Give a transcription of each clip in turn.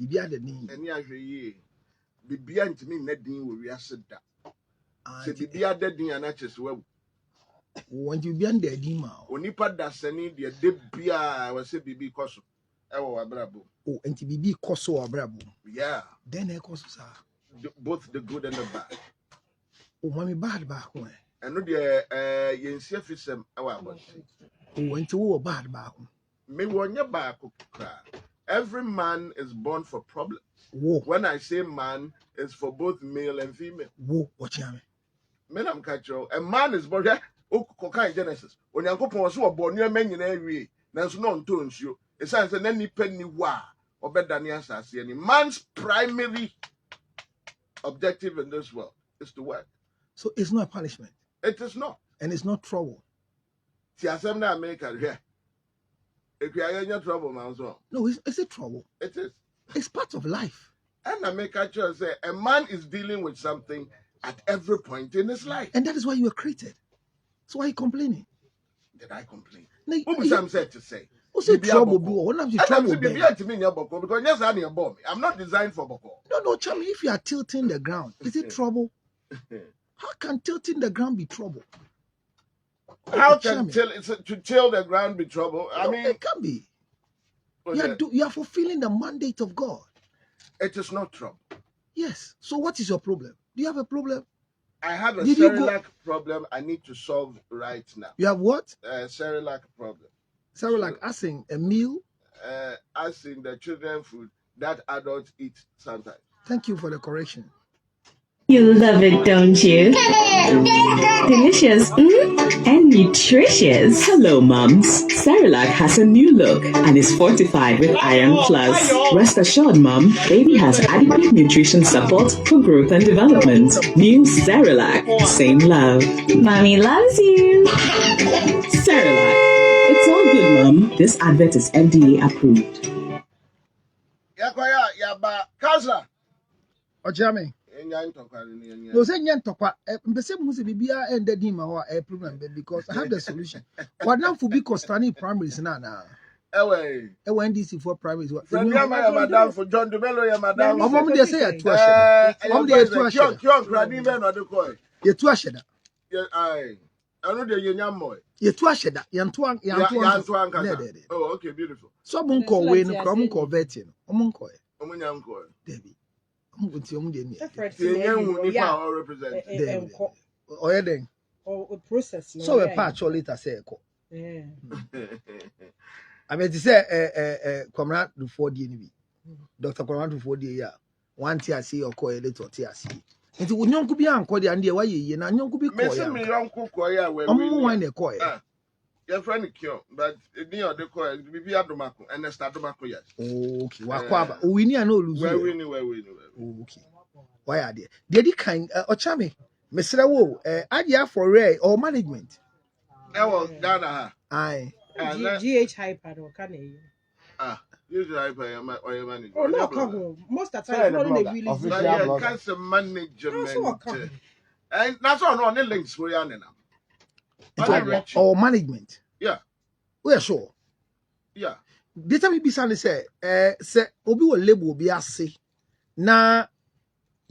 Bibia the name. Any ye. Bibia and me nedin will reacid that. Say Bibia dead in an actress. Well, when you be under the dima. Onipa da seni the debia was a Bibi Cosso. Oh, Abrabo. Oh, and to be Cosso or Brabo. Yeah. Then I cost both the good and the bad. Oh, mommy bad back when. And no, the Yensiafism. Oh, when to bad back. Me one your back. Every man is born for problems. Whoa. When I say man, it's for both male and female. Whoa, watch me. Men am catch a man is born here. Oh, cocaine Genesis. When you go for born near men in every there's no tones you. It says an any penny wa or better than yes, any man's primary objective in this world is to work. So it's not a punishment. It is not. And it's not trouble. See, I said America here. If you are in your trouble, man, so. No, it's a trouble. It is. It's part of life. And America just say a man is dealing with something at every point in his life. And that is why you were created. So why are you complaining? Did I complain? No, what was I said to say? What's the trouble? What have you trouble? Because yes, I need a bomb. I'm not designed for boko. No, Chami, if you are tilting the ground, is it trouble? How can tilting the ground be trouble? How can to till the ground be trouble? I mean, it can be. You are fulfilling the mandate of God. It is not trouble. Yes. So what is your problem? Do you have a problem? I have a Cerelac problem I need to solve right now. You have what? Cerelac problem. Cerelac, as in a meal? As in the children's food that adults eat sometimes. Thank you for the correction. You love it, don't you? Delicious and nutritious. Hello, mums. Cerelac has a new look and is fortified with Iron Plus. Rest assured, mum, baby has adequate nutrition support for growth and development. New Cerelac, same love. Mommy loves you. Cerelac. It's all good, mum. This advert is FDA approved. Kaza. Ojame. No, say Yantokwa. Mpese musi bibia ende di ma a problem because I have the solution. What now for be costani primaries na. Ewe NDC for primaries. Friend ya madam for John Dumelo ya madam. Omo dey say ya tu aheda. Omo dey tu aheda. Kyo krani be no de koy. Ye tu aheda. Ye ai. Anu de ye nyam ye tu aheda. Yantu anka. Oh, okay, beautiful. So mun ko we no kra mun ko veti no. Omo nko e. Omo nyam ko. Debi. Omo ti omo de ni. Represent. Oyeden. Or process. So we patch later say ko. Yeah. I mean, to say, Comrade before the enemy, Dr. Comrade before the year, one tear see or call a little tear see. It would not be uncle the idea why you and you could be called me uncle Koya where we wine a coy. Your friend cure, but near the coy be Adomaco and a start Domaco. Yes. Okay, Wakwaba, we near no lose. Where we know. Okay. Why are they? Did kind or chummy, Mr. Wo, idea for Ray or management? Oh, Dana. Aye. GH hyper or can you? Usually hyper or your manager. Oh, no, most of the time, not really cancer management. And that's all on the links for Yanina. Or management. Yeah. We are sure. Yeah. This time be say, say, Obi will label be a say. Na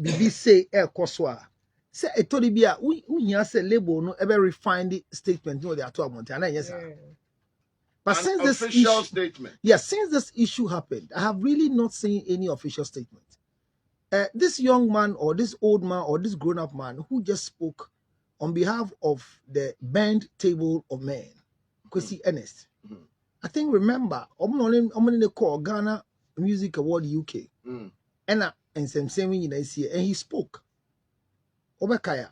Bibi say Koswa. Say a Tony Bia, we say label no ever refined statement. No, they are talking about. Yes, sir. But since this official statement, yes, since this issue happened, I have really not seen any official statement. This young man or this old man or this grown-up man who just spoke on behalf of the band table of men, Kwesi Ernest. I think remember, I'm call Ghana Music Award UK, and some same in this year, and he spoke. Obekaya,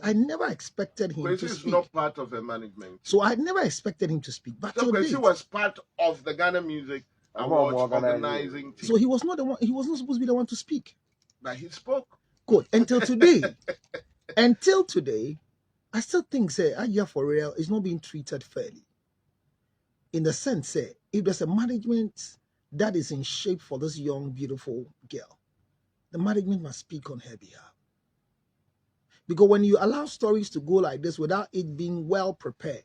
I never expected him to speak. This is not part of the management. So I never expected him to speak. But so he was part of the Ghana Music Awards organizing team. So he was not the one, he was not supposed to be the one to speak. But he spoke. Good. Until today. Until today, I still think, say, Aya for real is not being treated fairly. In the sense, say, if there's a management that is in shape for this young, beautiful girl, the management must speak on her behalf. Because when you allow stories to go like this without it being well prepared,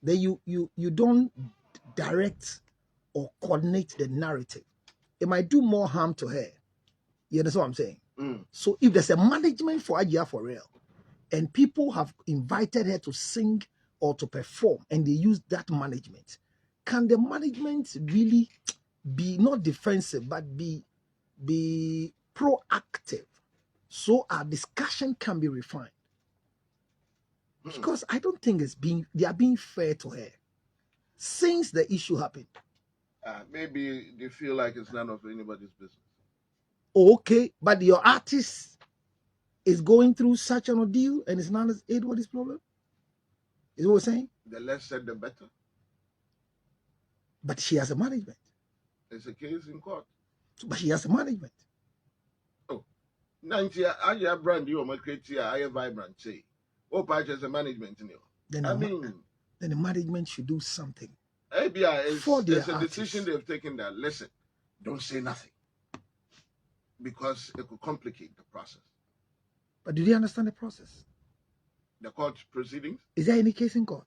then you don't direct or coordinate the narrative. it might do more harm to her. You understand what I'm saying? Mm. So if there's a management for Ajia for real, and people have invited her to sing or to perform, and they use that management, can the management really be not defensive but be proactive so our discussion can be refined? Because I don't think they are being fair to her since the issue happened. Maybe they feel like it's none of anybody's business. Okay, but your artist is going through such an ordeal and it's not anybody's problem. Is what we're saying? The less said, the better. But she has a management. It's a case in court. But she has a management. Oh, 90. I have brand you my criteria. I have vibrant say. Oh, patch as a management in you. Then the management should do something. Maybe it's a artists. decision they've taken that. Listen, don't say nothing because it could complicate the process. But do they understand the process? The court proceedings? Is there any case in court?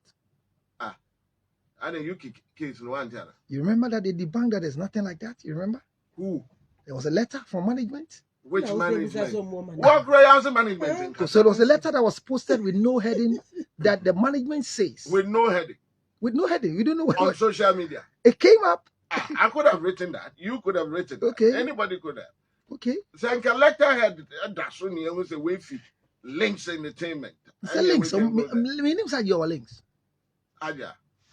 I know you case in one channel. You remember that they debunked that there's nothing like that? You remember? Who? There was a letter from management. Which No, management? What? What housing management? So there was a letter that was posted with no heading that the management says. With no heading. With no heading. You don't know what. On social media. It came up. I could have written that. You could have written that. Okay. Anybody could have. Okay. So I can letterhead that's when you was a way fit. Links entertainment. It's a links. So meaning that your links.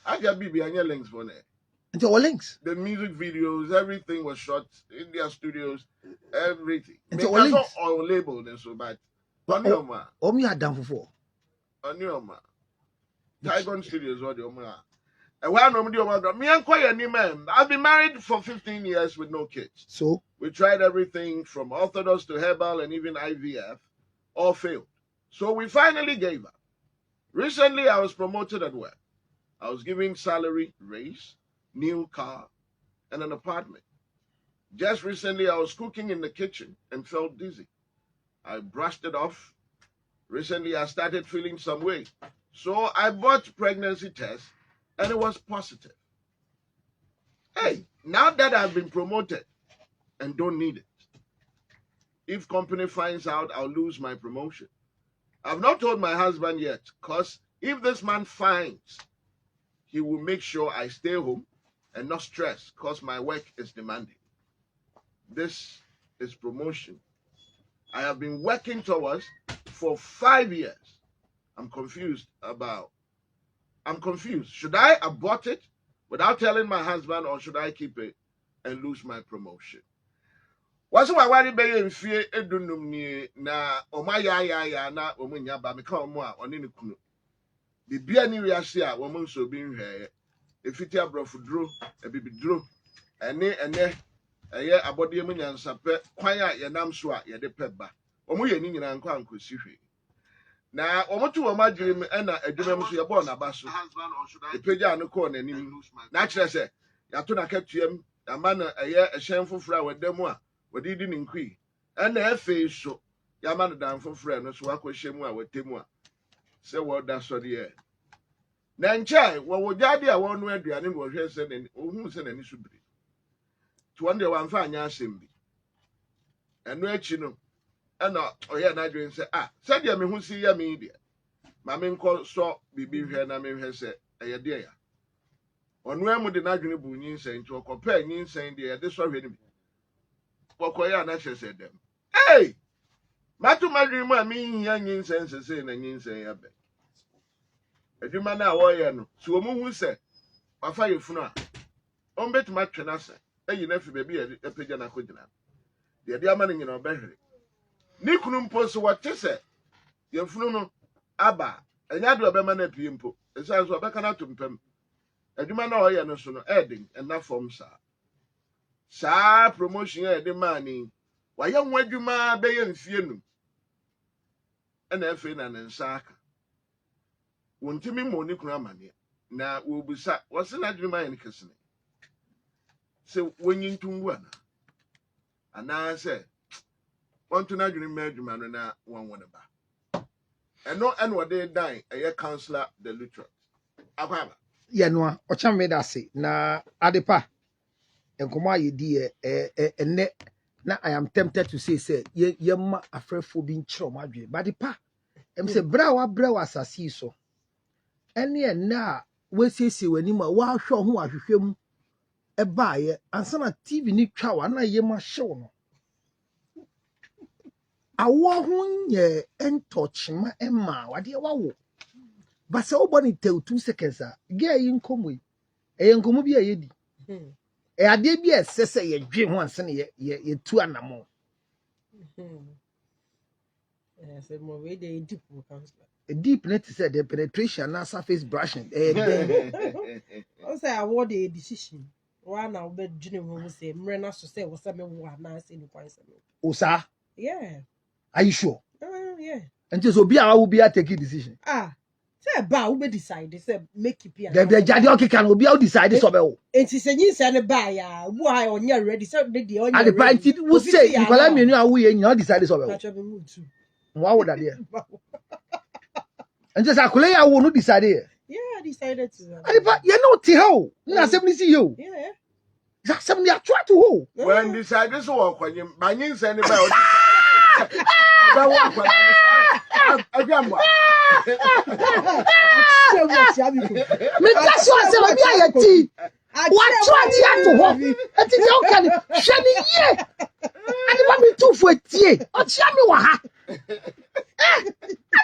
Aja Bibi and your links for there. Into our links. The music videos, everything was shot in their studios, everything. Into our links. All labeled and so bad. On your ma. Me had done before. On your ma. Tigon Studios or the Oma. And one of the me and Koya ni man. I've been married for 15 years with no kids. So we tried everything from Orthodox to herbal and even IVF, all failed. So we finally gave up. Recently, I was promoted at work. I was given salary raise, new car, and an apartment. Just recently, I was cooking in the kitchen and felt dizzy. I brushed it off. Recently, I started feeling some way. So I bought pregnancy test, and it was positive. Hey, now that I've been promoted and don't need it, if company finds out, I'll lose my promotion. I've not told my husband yet, because if this man finds, he will make sure I stay home and not stress, because my work is demanding. This is promotion I have been working towards for 5 years. I'm confused. Should I abort it without telling my husband, or should I keep it and lose my promotion? What's why worry be in fear edunum ni na ya na omunya ba me ka omo a one ne kunu. Bibia ni wiase a wo mo nso bi nhwe efiti abrofuduro ebibiduro ene eye abode mu nyansape kwan a ye nam so a ye de peba. Omo ye ni nyina nkwa ankosi hwe. Na omo tu omo adwiri m na adwuma mu so ye bo na ba so. Epeja no ko na nim. Na kire se ya to na katuam ama na eye ehyen foforo a wadam a wadi di nkwi na efe so ya ma no dan foforo no so akɔhye mu a watemu a se woda so de na nchai wo jade a wonu aduane no hwɛ se na ohun se na ni so biri to wonde wan fa anya asɛm bi ɛno achi no ɛna ɔyɛ na adwen se se de me hu si ya me de ma me nkɔ so bibi hwɛ na me hwɛ se ɛyɛ de ya ɔno amu de na adwene bu nyinsɛn to ɔkɔpɛ nyinsɛn de ɛde so hwɛ ni Kokoya na chese dem. Hey! Matu madri mu a mi hia nyinsen sese na nyinsen ya be. Adwuma na wo ye no. So omu hu se wafa yefunu a. On betuma twena se. Eyi na fi be bi e pegya na kogina. De de ama nyina obehwere. Ni kunu mpo so wote se yefunu no aba. Enya de obema na pie mpo. Esa so obeka na tumpem. Adwuma na wo ye no so no edin na form sa. Sa promotion ya de mani wa ya nwadwuma be ye mfie num na efe na nsa aka wontimi mo ni kunu amane na wo busa wo se na adwuma ya ne kesene se wonyi ntungu ana se wontu na adwuma adwuma no na wonwone ba eno wo de dan eye counselor the literate akwaba ye no a ocha me da se na adepa Enkoma ye di ene na I am tempted to say ye ma afrefo bi nkyerɛ mo adwe but the pa em say bra wa asase so ene na we siesie wani ma wa hwɛ ho ahwehwɛ mu eba ye ansa na TV ni twa wa na ye ma hyew no awo ho nye entochima emma wade wawo but say oboni tell 2 seconds a girl yi nkomo yi nkomo bi a ye di ade bi esese ye dwe ho ansa na ye tu anamo Yes, more way they deep counselor. a deep net said the penetration na surface brushing I say award a decision. One now be junior who say mrena so say was me wa na say no point say. Osa, Yeah. are you sure? Yeah. And just obi a will be a take decision. Say ba we decide say make it The jadi okay can obi a decide so be o. And she say you say ne ba ya, wo I on your ready so the on your. And the point we say you call me no we you decide so be o. Why would that there? And just akule ya wo no decide here. Yeah, I decided to. And but you know ti how na asem ni see you. Yeah. That asem ni try to ho. When decide so wo kwanyim banyin say ne ba o. Ba wo kwanyim. Abiamwa. Me that's what say obi a ti. What try to ho. And ti you can hwe ni ye. And the baby too for tie. O tia me wa ha. I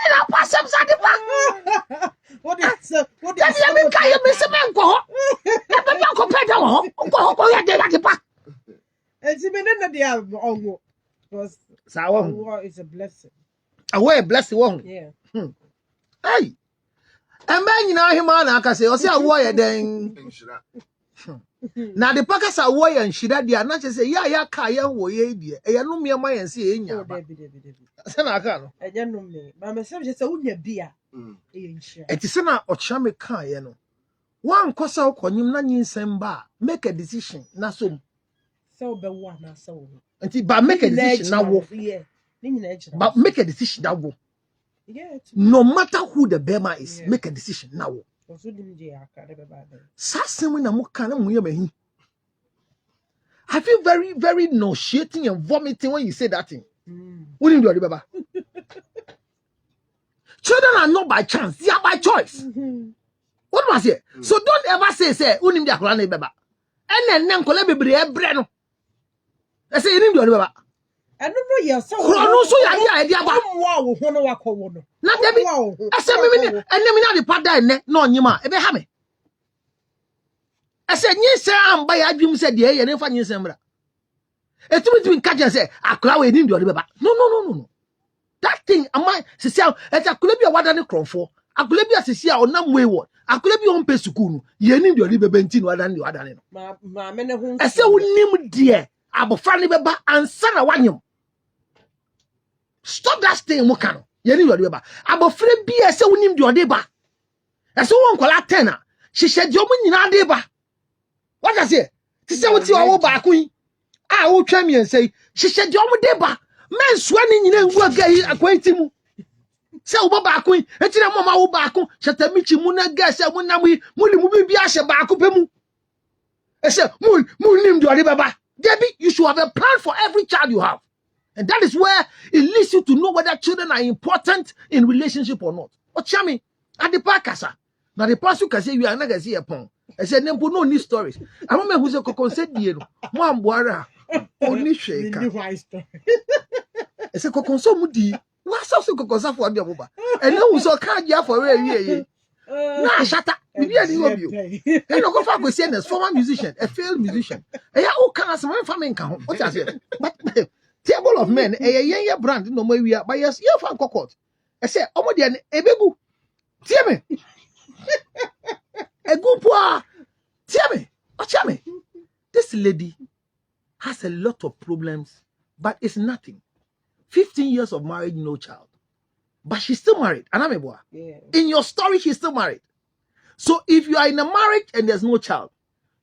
don't pass some satisfaction. What is what That's the main guy. You miss a man go. I'm not compared to home. Go ahead, like a pack. And she been in the other on because war is a blessing. Away, bless the one. Yeah. Hey, and man, you know him on. I can say, "I say a warrior." Then now the packers are warrior and she that they are not just say, "Yeah, kaya warrior." I know me and my and see in ya. Say na aka no. I don't know me. But my son just say unya bia. It is na ochame kan ye no. One kosa okonyim na nyinsem ba make a decision na so. So be one na so. Until but make a decision na wo. Yeah. But make a decision that wo. Yeah. No matter who the Bema is, make a decision now. I feel very, very nauseating and vomiting when you say that thing. What do you do, Baba? Children are not by chance, they are by choice. What was it? So don't ever say, Unim Jakulane Baba. And then Colebe Breno. I say, you do Baba. I don't know yourself. So you idea about wow, one. not Debbie. I said, and then we not the part that no, you ma, ebe have me. I said, yes, sir, I'm by a dream said, yeah, and if I knew some. It's between catch and say, I cloud in India. No. That thing, am I, Cecilia, at a Colebia, what an crown for? A Colebia, Cecilia, or none wayward. A Colebia on Pesukunu, ye need your liver bentin, what than you are done. I said, we name dear, Abo Fanny Baba and Son of Wanyum. Stop that thing, Mokano. You need your liver. Abo Fred be a so named your deba. As one call a tenor. She said, Jomin in our deba. What I say? To say what you are back, queen. I will tell me and say, she said, Jomin deba. Men swanning in a work acquainting. So, Baba Queen, and tell Mamma Obako, Shatamichi Muna gas, and when we will be Asha Bakupemu. I said, Moon named your Baba. Debbie, you should have a plan for every child you have. And that is where it leads you to know whether children are important in relationship or not. Or chami, at the park, now the person can say you are not going to see a pong. I said, Nempo, no need stories. I remember who's a coco said, Mom, Boara, only shake. I said, Coco, so moody. What's also Coco for the Boba? And no, so can't you for a year. Nah, shut up. We are the of you. And go for a senior, former musician, a failed musician. And you all can't some family count. What I said, but table of men, a young brand, no more we are by us, you found cockot. I said, oh, my dear, a baby. Tell me. A good poor. Tell me. Oh, tell me. This lady has a lot of problems, but it's nothing. 15 years of marriage, no child. But she's still married. Anameboa. Yeah. In your story, she's still married. So if you are in a marriage and there's no child,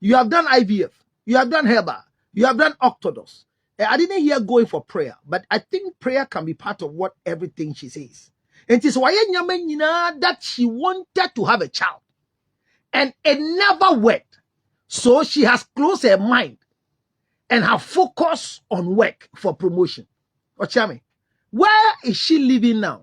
you have done IVF, you have done Heba, you have done Octodos. I didn't hear going for prayer, but I think prayer can be part of what everything she says. And it is why that she wanted to have a child. And it never worked. So she has closed her mind and her focus on work for promotion. Ochami, where is she living now?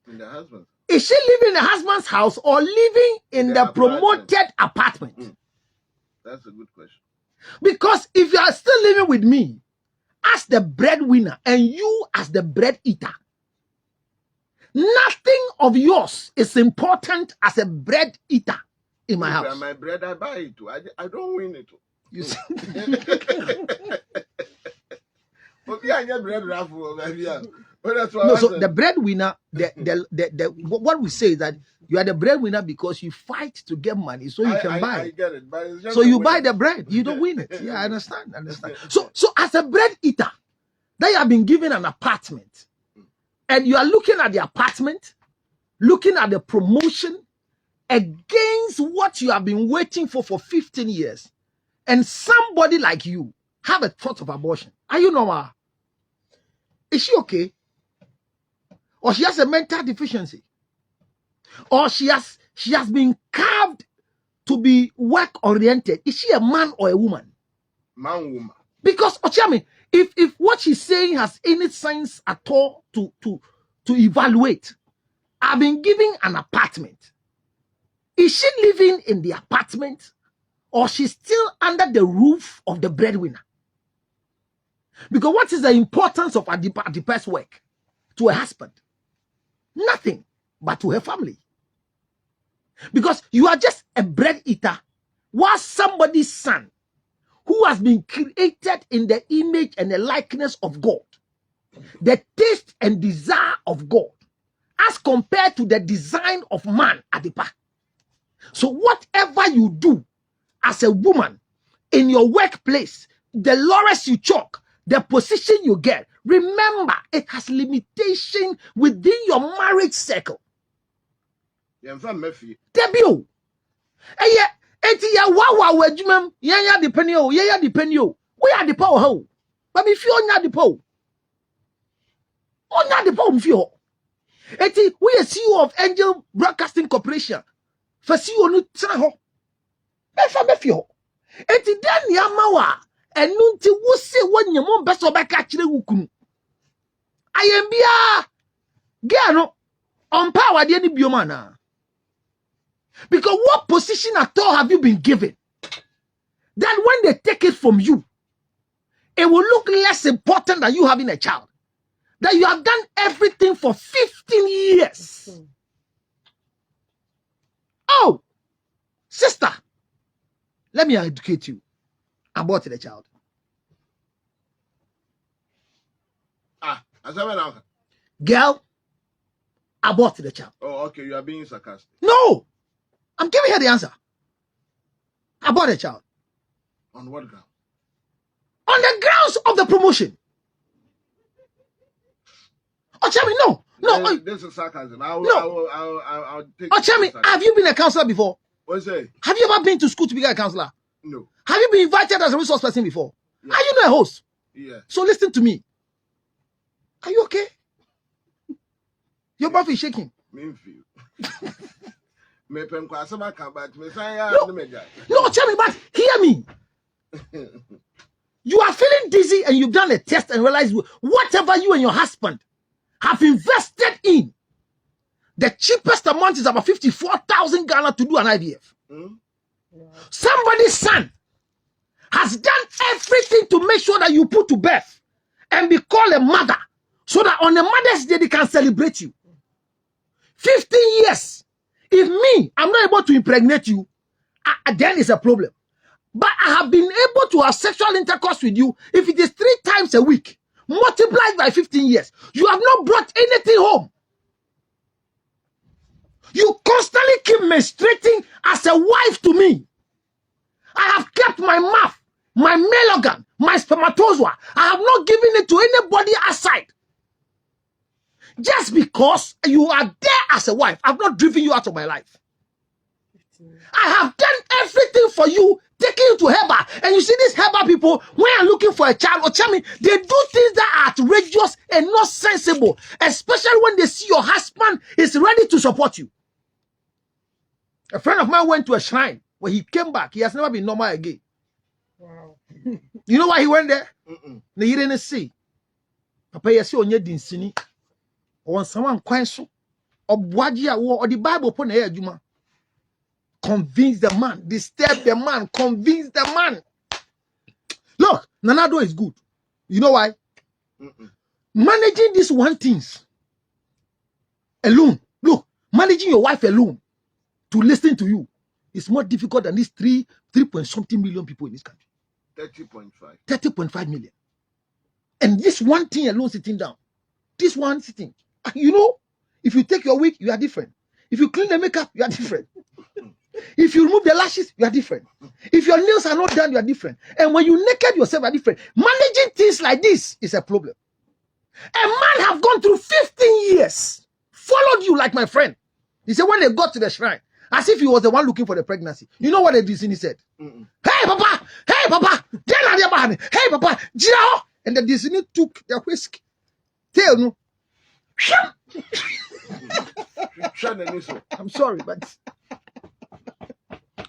In the husband. Is she living in the husband's house or living in the promoted apartment? That's a good question. Because if you are still living with me as the breadwinner and you as the bread eater, nothing of yours is important as a bread eater in my house. My bread, I buy it too. I don't win it too. You see? No, so the breadwinner, what we say is that you are the breadwinner because you fight to get money so you can buy. I get it, but it's just so you buy the bread, you don't win it. Yeah, I understand. So as a bread eater, that you have been given an apartment, and you are looking at the apartment, looking at the promotion against what you have been waiting for 15 years, and somebody like you have a thought of abortion. Are you normal? Is she okay? Or she has a mental deficiency? Or she has been carved to be work-oriented? Is she a man or a woman? Man, woman. Because, Ochami, if what she's saying has any sense at all to evaluate, I've been giving an apartment. Is she living in the apartment or she's still under the roof of the breadwinner? Because what is the importance of Adipa's work to a husband? Nothing but to her family. Because you are just a bread eater while somebody's son who has been created in the image and the likeness of God, the taste and desire of God, as compared to the design of man, Adipa. So whatever you do as a woman in your workplace, the laurels you chalk, the position you get, remember it has limitation within your marriage circle. Debut. Eti ya wawa wejumem yenya depeni o yenya depeni o we are the power ho but if you onya the power mfio eti we are CEO of Angel Broadcasting Corporation for CEO no tra ho befa befio eti dan ya mawa enu nti wo se wonyemo beso beka kire wukunu ayembia ge no on power de ni bioma na. Because what position at all have you been given? That when they take it from you, it will look less important than you having a child. That you have done everything for 15 years. Oh, sister, let me educate you about the child. Girl, abort the child. Oh, okay, you are being sarcastic. No. I'm giving her the answer. About the child. On what ground? On the grounds of the promotion. Ochami, no. This is sarcasm. I'll take Ochami, have you been a counselor before? What's that? Have you ever been to school to become a counselor? No. Have you been invited as a resource person before? Yeah. Are you not a host? Yeah. So listen to me. Are you okay? Your mouth is shaking. Me feel. No, tell me, but hear me. You are feeling dizzy and you've done a test and realized whatever you and your husband have invested in, the cheapest amount is about 54,000 Ghana to do an IVF. Somebody's son has done everything to make sure that you put to birth and be called a mother so that on the Mother's Day they can celebrate you. 15 years. If me, I'm not able to impregnate you, then it's a problem. But I have been able to have sexual intercourse with you if it is 3 times a week, multiplied by 15 years. You have not brought anything home. You constantly keep menstruating as a wife to me. I have kept my mouth, my male organ, my spermatozoa. I have not given it to anybody outside. Just because you are there as a wife, I've not driven you out of my life. I have done everything for you, taking you to Heba. And you see these Heba people, when you're looking for a child, or tell me, they do things that are outrageous and not sensible. Especially when they see your husband is ready to support you. A friend of mine went to a shrine. When he came back, he has never been normal again. You know why he went there? Na you didn't see. Papa yesi onye dinsini. On someone kwanso. Obwaji or the Bible put na adwuma. Convince the man, disturb the man, convince the man. Look, Nanado is good. You know why? Managing these one things alone. Look, managing your wife alone to listen to you is more difficult than these 3 point something million people in this country. 30.5 million. And this one thing alone sitting down. This one sitting. You know, if you take your wig, you are different. If you clean the makeup, you are different. If you remove the lashes, you are different. If your nails are not done, you are different. And when you naked yourself, you are different. Managing things like this is a problem. A man have gone through 15 years, followed you like my friend. He said when they got to the shrine, as if he was the one looking for the pregnancy. You know what the Disney said? Hey, Papa! Hey, Papa! Hey, Papa! Jao! And the Disney took the whisk. Tail, no. I'm sorry, but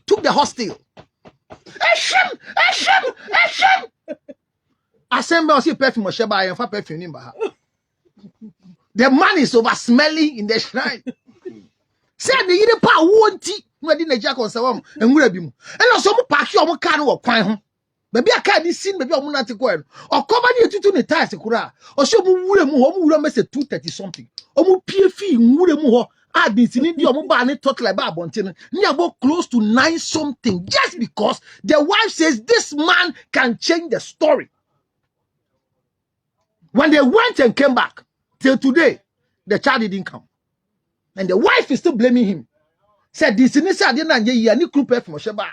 took the hostel. Hashem! Assemble or see perfume or sheba and for perfume in Baha. The man is over smelling in the shrine. Said the either pa won't tea, no didn't jack on some and will be. And also pack your can or quine. Maybe I can't see maybe I'm not going. Or come on to the ties kura. Or show mu mess at 2:30 something. Or mu PFE mu add this in India mobile talk like Babontin. Near about close to 9 something just because the wife says this man can change the story. When they went and came back till today, the child didn't come. And the wife is still blaming him. Said this in this idea and ye any group from Sheba.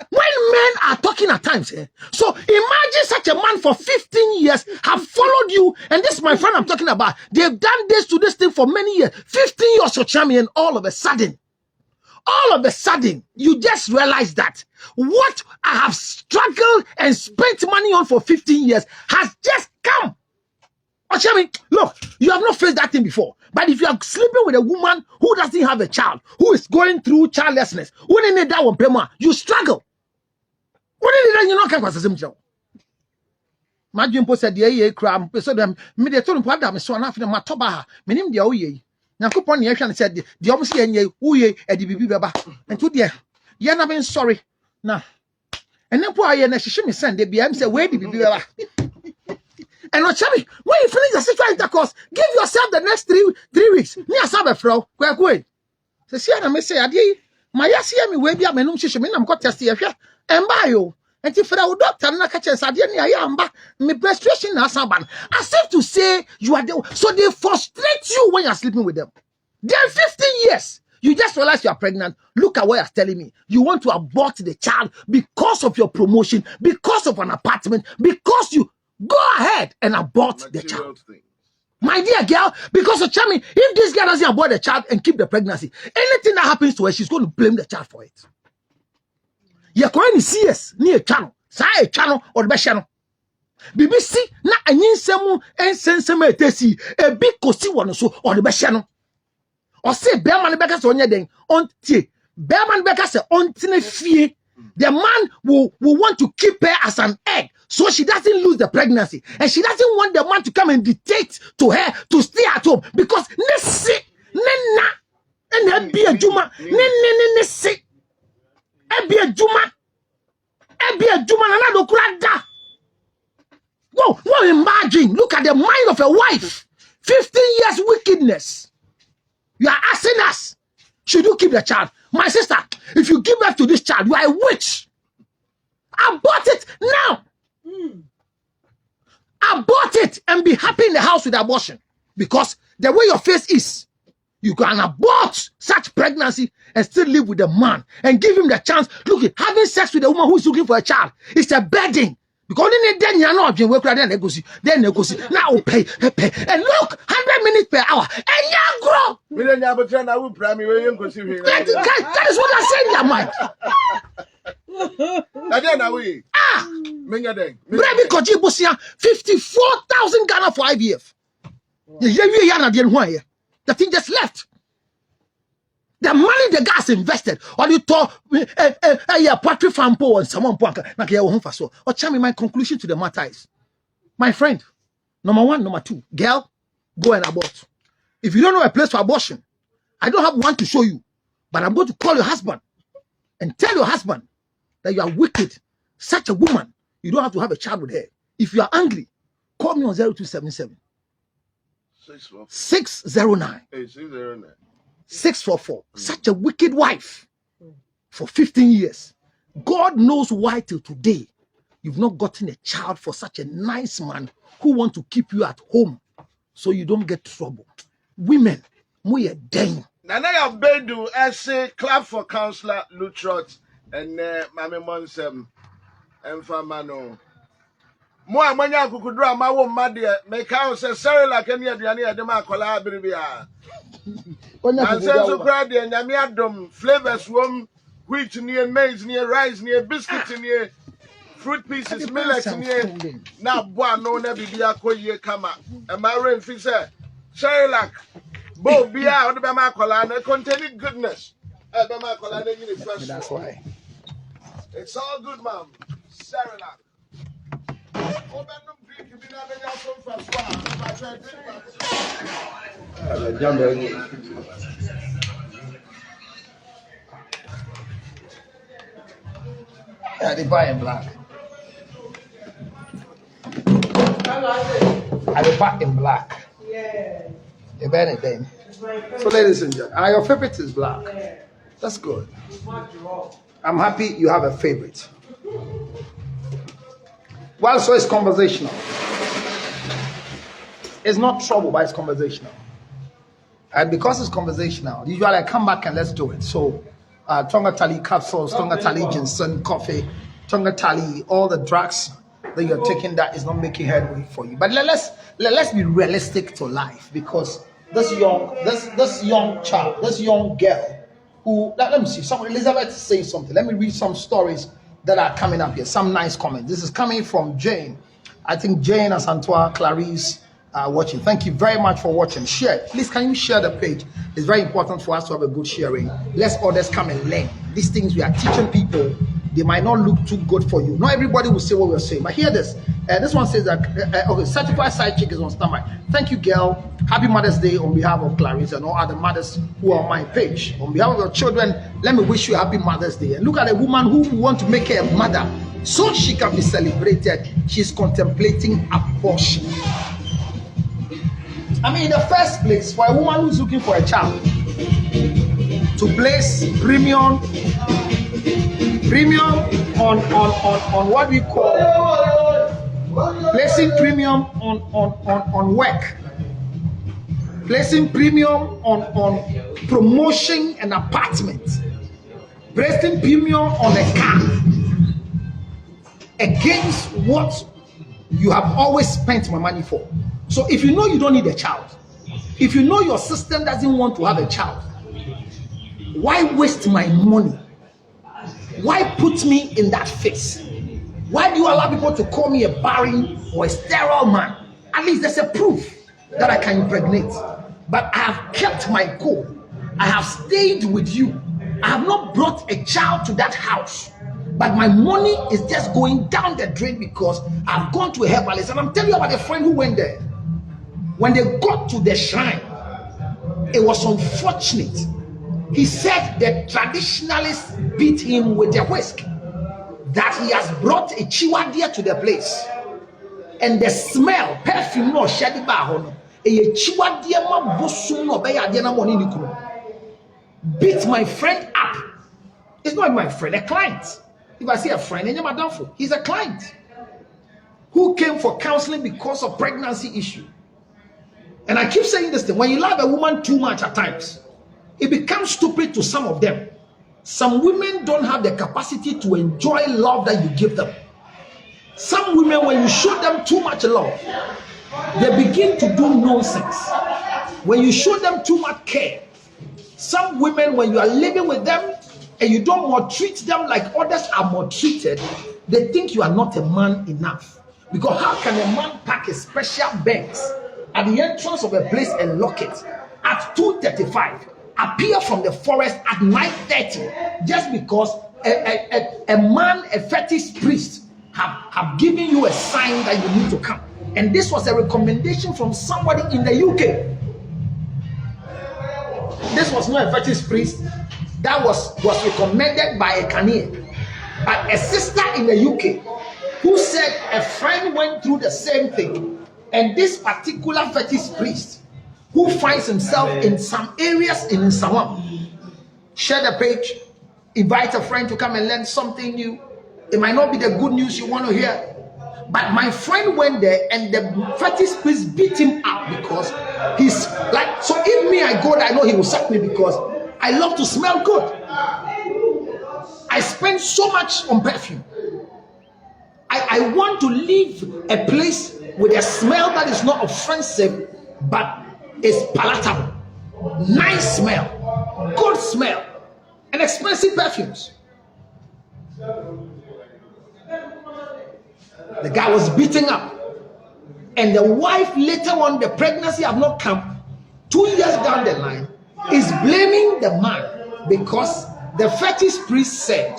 When men are talking at times, so imagine such a man for 15 years have followed you, and this my friend I'm talking about, they've done this to this thing for many years, 15 years of champion, all of a sudden, you just realize that what I have struggled and spent money on for 15 years has just come. Ochami, look, you have not faced that thing before. But if you are sleeping with a woman who doesn't have a child, who is going through childlessness, when you need that one payment, you struggle. What did you not come across him? My dream said, "Yeah, cram." So them, me they told him, "What am I so enough in my toba?" Me name the oye. Nyankopon ye hwan said, "The almost ye nye uye e di bibi beba." And to there, ye na been sorry. Now, and then poor ye na she me send the BM say, "Where di bibi beba?" And what me when you finish the sexual intercourse, give yourself the next 3 weeks. Me asabe fro, kwe. So see na me say, "Ade, my yasi me we bia menum hwehwe me nam ko test ye hwe." Emba yo. And if the doctor na catch us at the me menstruation na saban. As if to say you are the so they frustrate you when you're sleeping with them. Then 15 years, you just realize you are pregnant. Look at what you're telling me. You want to abort the child because of your promotion, because of an apartment, because you go ahead and abort the child. My dear girl, because of Chami, if this girl doesn't abort the child and keep the pregnancy, anything that happens to her, she's going to blame the child for it. You're going to see us near channel, say channel or the channel. BBC na anyinsemu ensensemu etesi e big kosi wono so or the channel. Or say bearman beka so onye den ontie bearman beka say ontine fie. The man will want to keep her as an egg so she doesn't lose the pregnancy, and she doesn't want the man to come and dictate to her to stay at home because nesi nena and be a juma nesi. Ebi a juma na do kurada. Whoa, imagine, look at the mind of a wife. 15 years wickedness. You are asking us, should you keep the child? My sister, if you give birth to this child, you are a witch. Abort it now. Abort it and be happy in the house with abortion. Because the way your face is, you can abort such pregnancy and still live with the man and give him the chance. Look, having sex with a woman who is looking for a child is a burden. Because then you're not being worked, then negotiate. Now pay. And look, 100 minutes per hour. And you grow. That is what I said in your mind. Baby Koji Bosia, 54,000 Ghana for IVF. The thing just left. The money the guys invested, or you talk a poultry farm po and someone or tell me my conclusion to the matter is, my friend, number one, number two, girl, go and abort. If you don't know a place for abortion, I don't have one to show you, but I'm going to call your husband and tell your husband that you are wicked. Such a woman, you don't have to have a child with her. If you are angry, call me on 0277 609 644. Such a wicked wife for 15 years. God knows why till today you've not gotten a child for such a nice man who want to keep you at home so you don't get trouble. Women, we are dying. Nana ya bedu essay clap for Councillor Lutrot and Mame Monsem and Famano. Mo amanya kukudura ma wo made make out say sorry like any aduane e de ma kola biribia. And so cry de nyame adom flavors wom wheat near maize near rice near biscuit near fruit pieces millet near na boa no na bibia koye kama. E ma rain fi say sorry like bo bia o de ma kola na containing goodness. E be ma kola na you fresh. That's why. It's all good, ma'am. Sorry like Yeah, they buy in black. I buy in black. Yeah. They buy it then. So, ladies and gentlemen, your favorite is black. Yeah. That's good. I'm happy you have a favorite. Well, so it's conversational. It's not trouble, but it's conversational. And because it's conversational, usually I come back and let's do it. So, Tonga Tali capsules, Tonga Tali ginseng coffee, Tonga Tali, all the drugs that you're taking that is not making headway for you. But let's be realistic to life, because this young child, this young girl who, let me see, Elizabeth is saying something. Let me read some stories that are coming up here. Some nice comments. This is coming from Jane. I think Jane, Asantua, Clarice are watching. Thank you very much for watching. Share. Please, can you share the page? It's very important for us to have a good sharing. Let's others come and learn. These things we are teaching people, they might not look too good for you. Not everybody will say what we're saying. But hear this. This one says that, okay, certified side chick is on standby. Thank you, girl. Happy Mother's Day on behalf of Clarice and all other mothers who are on my page. On behalf of your children, let me wish you a happy Mother's Day. And look at a woman who want to make her a mother so she can be celebrated. She's contemplating abortion. I mean, in the first place, for a woman who's looking for a child, to place premium on what we call placing premium on work, placing premium on promotion and apartment, placing premium on a car against what you have always spent my money for. So if you know you don't need a child, if you know your system doesn't want to have a child, why waste my money? Why put me in that phase? Why do you allow people to call me a barren or a sterile man? At least there's a proof that I can impregnate. But I have kept my cool. I have stayed with you. I have not brought a child to that house. But my money is just going down the drain because I've gone to a herbalist. And I'm telling you about a friend who went there. When they got to the shrine, it was unfortunate. He said the traditionalists beat him with a whisk, that he has brought a chiwadia to the place. And the smell, perfume, no shady bahono, a chiwadia ma bosum no be adena money nikuru. Beat my friend up. It's not my friend, a client. If I see a friend, he's a client who came for counseling because of pregnancy issue. And I keep saying this thing, when you love a woman too much at times, it becomes stupid to some of them. Some women don't have the capacity to enjoy love that you give them. Some women, when you show them too much love, they begin to do nonsense. When you show them too much care, some women, when you are living with them and you don't maltreat them like others are maltreated, they think you are not a man enough. Because how can a man pack a special Benz at the entrance of a place and lock it at 2:35 appear from the forest at 9:30 just because a man, a fetish priest, have given you a sign that you need to come. And this was a recommendation from somebody in the UK. This was not a fetish priest. That was recommended by a Ghanaian. But a sister in the UK who said a friend went through the same thing. And this particular fetish priest who finds himself in some areas in Sawam, share the page, invite a friend to come and learn something new. It might not be the good news you want to hear. But my friend went there and the fetish priest beat him up because he's like, so if me I go there, I know he will sack me because I love to smell good. I spend so much on perfume. I want to leave a place with a smell that is not offensive but is palatable. Nice smell, good smell, and expensive perfumes. The guy was beaten up, and the wife later on, the pregnancy have not come. 2 years down the line, is blaming the man because the fetish priest said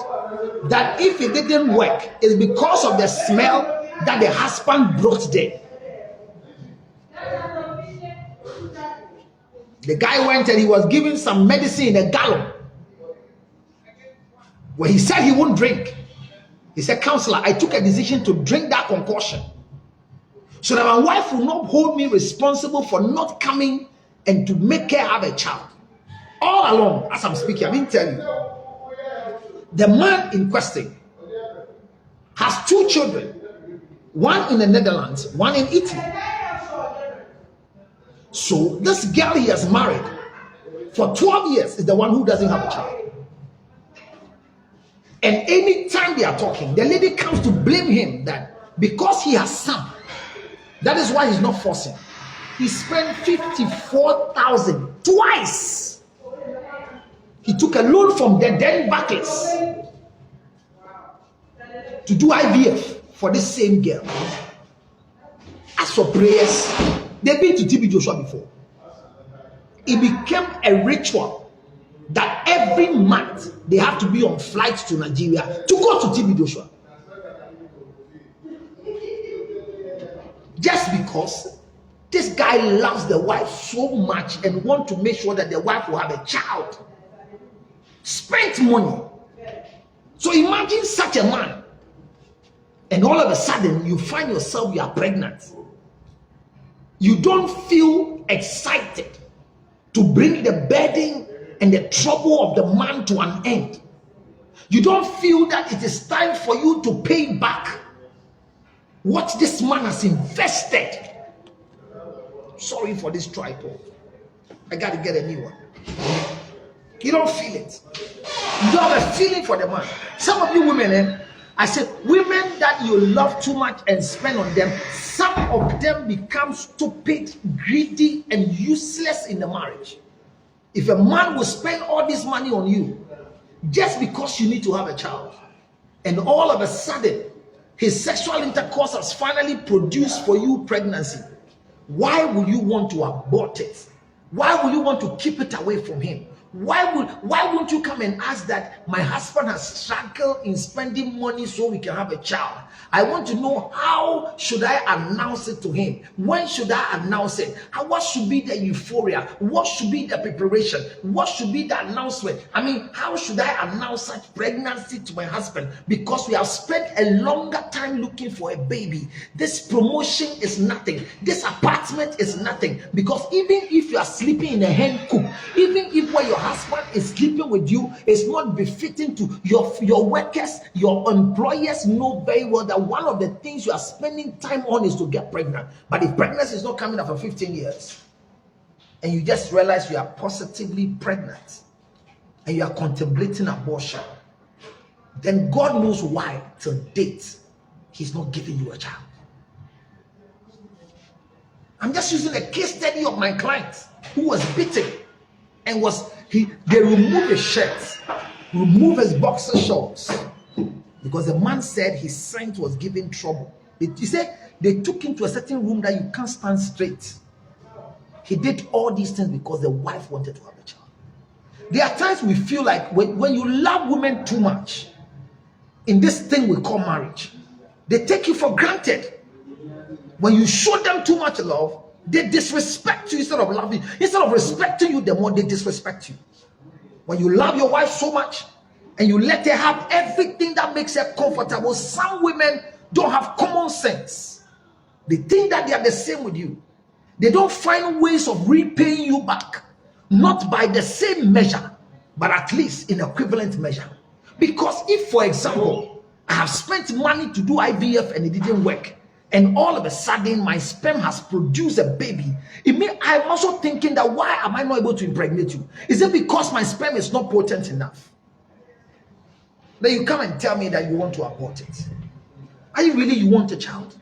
that if it didn't work, it's because of the smell that the husband brought there. The guy went and he was given some medicine in a gallon. When he said he wouldn't drink, he said, "Counselor, I took a decision to drink that concoction so that my wife will not hold me responsible for not coming and to make her have a child." All along, as I'm speaking, I didn't tell you. The man in question has 2 children, one in the Netherlands, one in Italy. So this girl he has married for 12 years is the one who doesn't have a child. And anytime they are talking, the lady comes to blame him that because he has son, that is why he's not forcing. He spent 54,000 twice. He took a loan from the then Barclays to do IVF for this same girl. As for prayers, they've been to TB Joshua before. It became a ritual that every month they have to be on flights to Nigeria to go to TB Joshua. Just because this guy loves the wife so much and wants to make sure that the wife will have a child. Spent money. So imagine such a man, and all of a sudden you find yourself, you are pregnant. You don't feel excited to bring the burden and the trouble of the man to an end. You don't feel that it is time for you to pay back what this man has invested. Sorry for this tripod. I got to get a new one. You don't feel it. You don't have a feeling for the man. Some of you women, I said, women that you love too much and spend on them, some of them become stupid, greedy, and useless in the marriage. If a man will spend all this money on you just because you need to have a child, and all of a sudden his sexual intercourse has finally produced for you pregnancy, why would you want to abort it? Why would you want to keep it away from him? Why won't you come and ask that my husband has struggled in spending money so we can have a child? I want to know, how should I announce it to him? When should I announce it? What should be the euphoria? What should be the preparation? What should be the announcement? I mean, how should I announce such pregnancy to my husband? Because we have spent a longer time looking for a baby. This promotion is nothing. This apartment is nothing. Because even if you are sleeping in a hen coop, even if where your husband is sleeping with you is not befitting to your workers, your employers know very well that one of the things you are spending time on is to get pregnant. But if pregnancy is not coming after 15 years and you just realize you are positively pregnant and you are contemplating abortion, then God knows why till date he's not giving you a child. I'm just using a case study of my client who was beaten and they removed his shirt, removed his boxer shorts, because the man said his scent was giving trouble. He said they took him to a certain room that you can't stand straight. He did all these things because the wife wanted to have a child. There are times we feel like when you love women too much in this thing we call marriage, they take you for granted. When you show them too much love, they disrespect you instead of loving. Instead of respecting you, the more they disrespect you. When you love your wife so much and you let her have everything that makes her comfortable, some women don't have common sense. They think that they are the same with you. They don't find ways of repaying you back, not by the same measure, but at least in equivalent measure. Because if, for example, I have spent money to do IVF and it didn't work, and all of a sudden my sperm has produced a baby, it means I'm also thinking that why am I not able to impregnate you? Is it because my sperm is not potent enough? Then you come and tell me that you want to abort it. Are you want a child?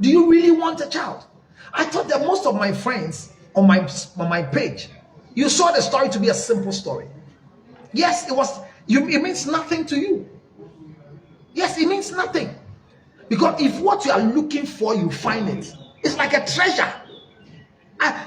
Do you really want a child? I thought that most of my friends on my page, you saw the story to be a simple story. Yes, it means nothing to you. Yes, it means nothing. Because if what you are looking for, you find it, it's like a treasure.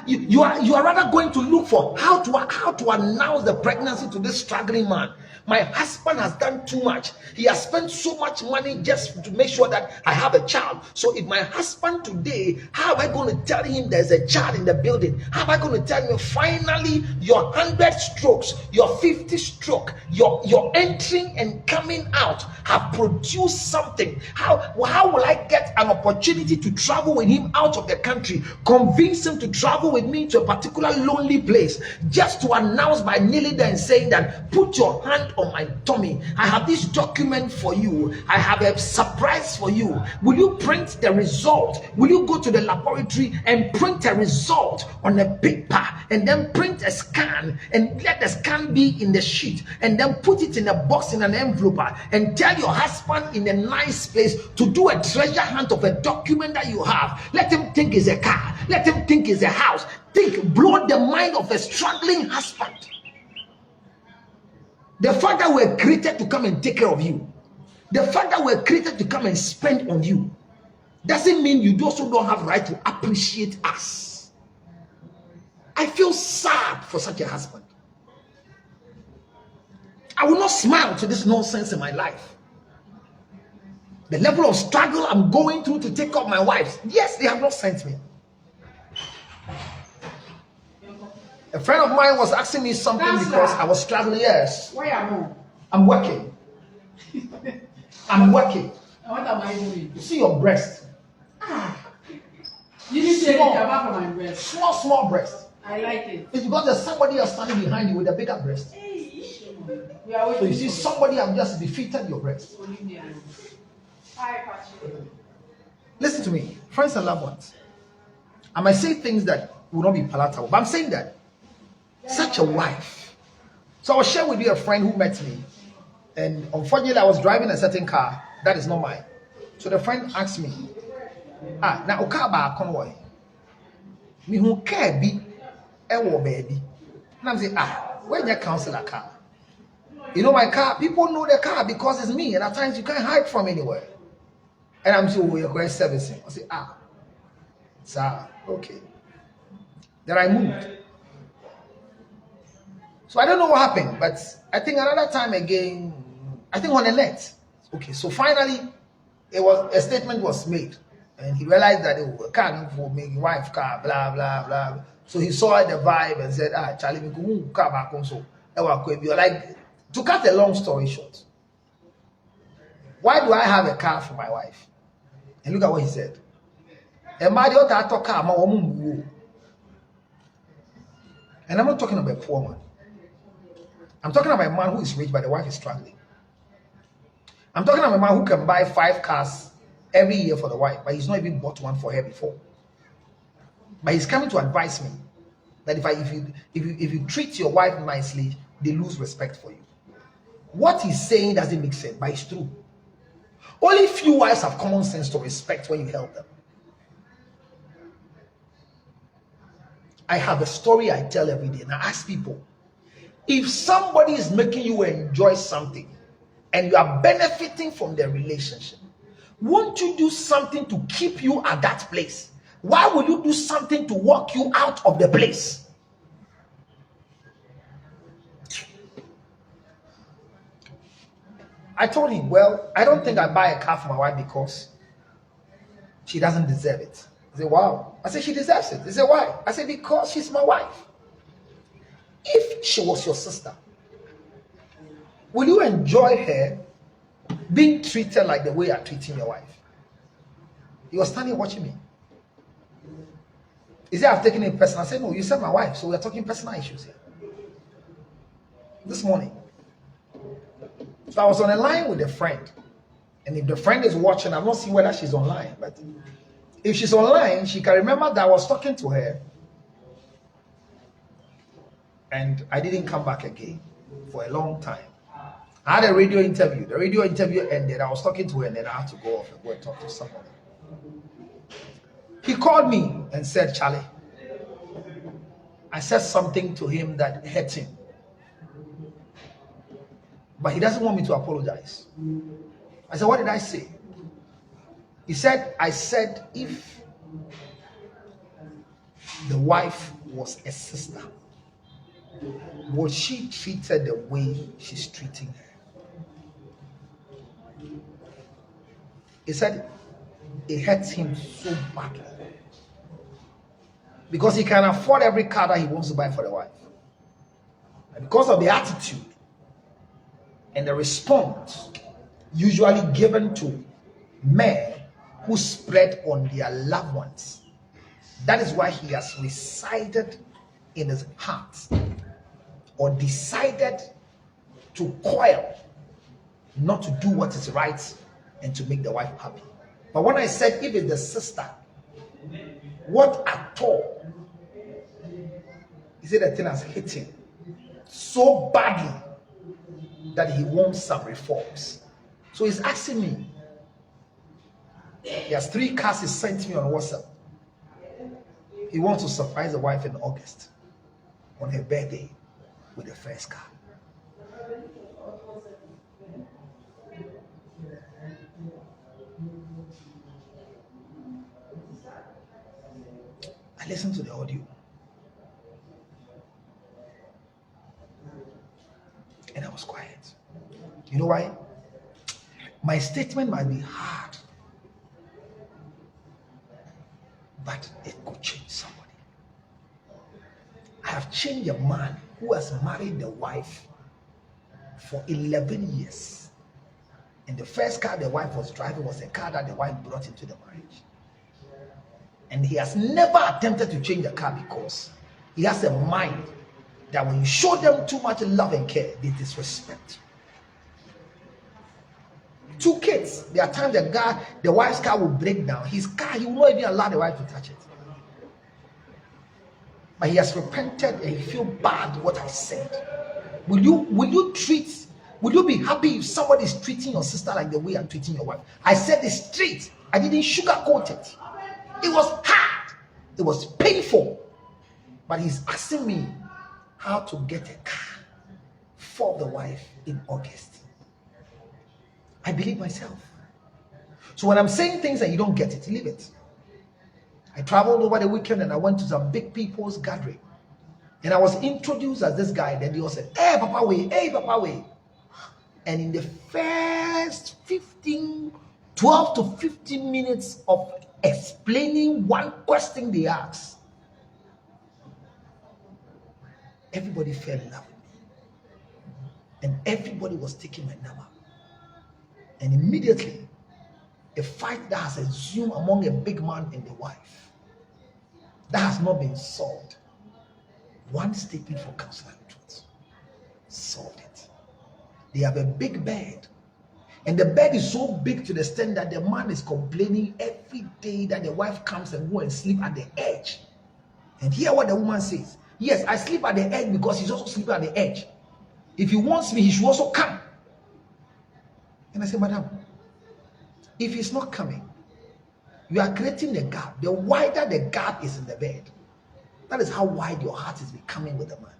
You are rather going to look for how to announce the pregnancy to this struggling man. My husband has done too much. He has spent so much money just to make sure that I have a child. So if my husband today, how am I going to tell him there's a child in the building? How am I going to tell him finally your 100 strokes, your 50 stroke, your entering and coming out have produced something? How will I get an opportunity to travel with him out of the country, convince him to travel with me to a particular lonely place, just to announce by kneeling there and saying that, put your hand on my tummy, I have this document for you, I have a surprise for you. Will you print the result? Will you go to the laboratory and print a result on a paper and then print a scan and let the scan be in the sheet and then put it in a box in an envelope and tell your husband in a nice place to do a treasure hunt of a document that you have? Let him think it's a car, let him think it's a house. Blow the mind of a struggling husband. The fact that we're created to come and take care of you, the fact that we're created to come and spend on you, doesn't mean you also don't have right to appreciate us. I feel sad for such a husband. I will not smile to this nonsense in my life. The level of struggle I'm going through to take up my wives. Yes, they have not sent me. A friend of mine was asking me something because I was struggling. Yes. Why are you? I'm working. I'm working. What am I doing? You see your breast. You need to take about my breast. Small breast. I like it. It's because there's somebody else standing behind you with a bigger breast. So you see somebody have just defeated your breast. Listen to me, friends and loved ones. I might say things that will not be palatable, but I'm saying that such a wife. So I was sharing with you a friend who met me, and unfortunately I was driving a certain car that is not mine. So the friend asked me, now car ba convoy. Me who care be baby. And I'm saying, when you cancel a car? You know my car, people know the car because it's me, and at times you can't hide from anywhere. And I'm saying, you're going servicing. I say, sir, okay. Then I moved. So I don't know what happened, but I think another time again, I think on a net. Okay, so finally, a statement was made, and he realized that it was a car for me, wife car, blah blah blah. So he saw the vibe and said, Charlie, we go car back on. So like, to cut a long story short, why do I have a car for my wife? And look at what he said. And I'm not talking about a poor man. I'm talking about a man who is rich, but the wife is struggling. I'm talking about a man who can buy 5 cars every year for the wife, but he's not even bought one for her before. But he's coming to advise me that if you treat your wife nicely, they lose respect for you. What he's saying doesn't make sense, but it's true. Only few wives have common sense to respect when you help them. I have a story I tell every day, and I ask people, if somebody is making you enjoy something and you are benefiting from their relationship, won't you do something to keep you at that place? Why would you do something to walk you out of the place? I told him, well, I don't think I buy a car for my wife because she doesn't deserve it. He said, wow. I said, she deserves it. He said, why? I said, because she's my wife. If she was your sister, will you enjoy her being treated like the way you're treating your wife? He was standing watching me. He said, I've taken it personal. I said, no, you said my wife, so we're talking personal issues here. This morning. So I was on a line with a friend. And if the friend is watching, I'm not seeing whether she's online, but if she's online, she can remember that I was talking to her and I didn't come back again for a long time. I had a radio interview. The radio interview ended. I was talking to her and then I had to go off and go and talk to somebody. He called me and said, Charlie, I said something to him that hurt him. But he doesn't want me to apologize. I said, what did I say? He said, I said, if the wife was a sister, was she treated the way she's treating her? He said, it hurts him so badly. Because he can afford every car that he wants to buy for the wife. And because of the attitude and the response usually given to men who spread on their loved ones, that is why he has resided in his heart or decided to coil not to do what is right and to make the wife happy. But when I said if it's the sister, what at all? He said the thing has hit him so badly that he wants some reforms. So he's asking me. He has 3 cars he sent me on WhatsApp. He wants to surprise the wife in August on her birthday with the first car. I listened to the audio. And I was quiet. You know why? My statement might be hard, but it could change somebody. I have changed a man who has married the wife for 11 years. And the first car the wife was driving was a car that the wife brought into the marriage. And he has never attempted to change the car because he has a mind that when you show them too much love and care, they disrespect you. 2 kids, there are times the wife's car will break down. His car, he will not even allow the wife to touch it. But he has repented and he feels bad what I said. Will you be happy if somebody is treating your sister like the way I'm treating your wife? I said it straight. I didn't sugarcoat it. It was hard. It was painful. But he's asking me how to get a car for the wife in August. I believe myself. So when I'm saying things and you don't get it, leave it. I traveled over the weekend and I went to some big people's gathering. And I was introduced as this guy. Then they all said, hey, Papa Way, hey, Papa Way. And in the first 12 to 15 minutes of explaining one question they asked, everybody fell in love with me. And everybody was taking my number. And immediately, a fight that has assumed among a big man and the wife, that has not been solved. One statement for counsel and truth solved it. They have a big bed. And the bed is so big to the extent that the man is complaining every day that the wife comes and go and sleep at the edge. And hear what the woman says. Yes, I sleep at the edge because he's also sleeping at the edge. If he wants me, he should also come. And I said, Madam, if he's not coming, you are creating the gap. The wider the gap is in the bed, that is how wide your heart is becoming with the man.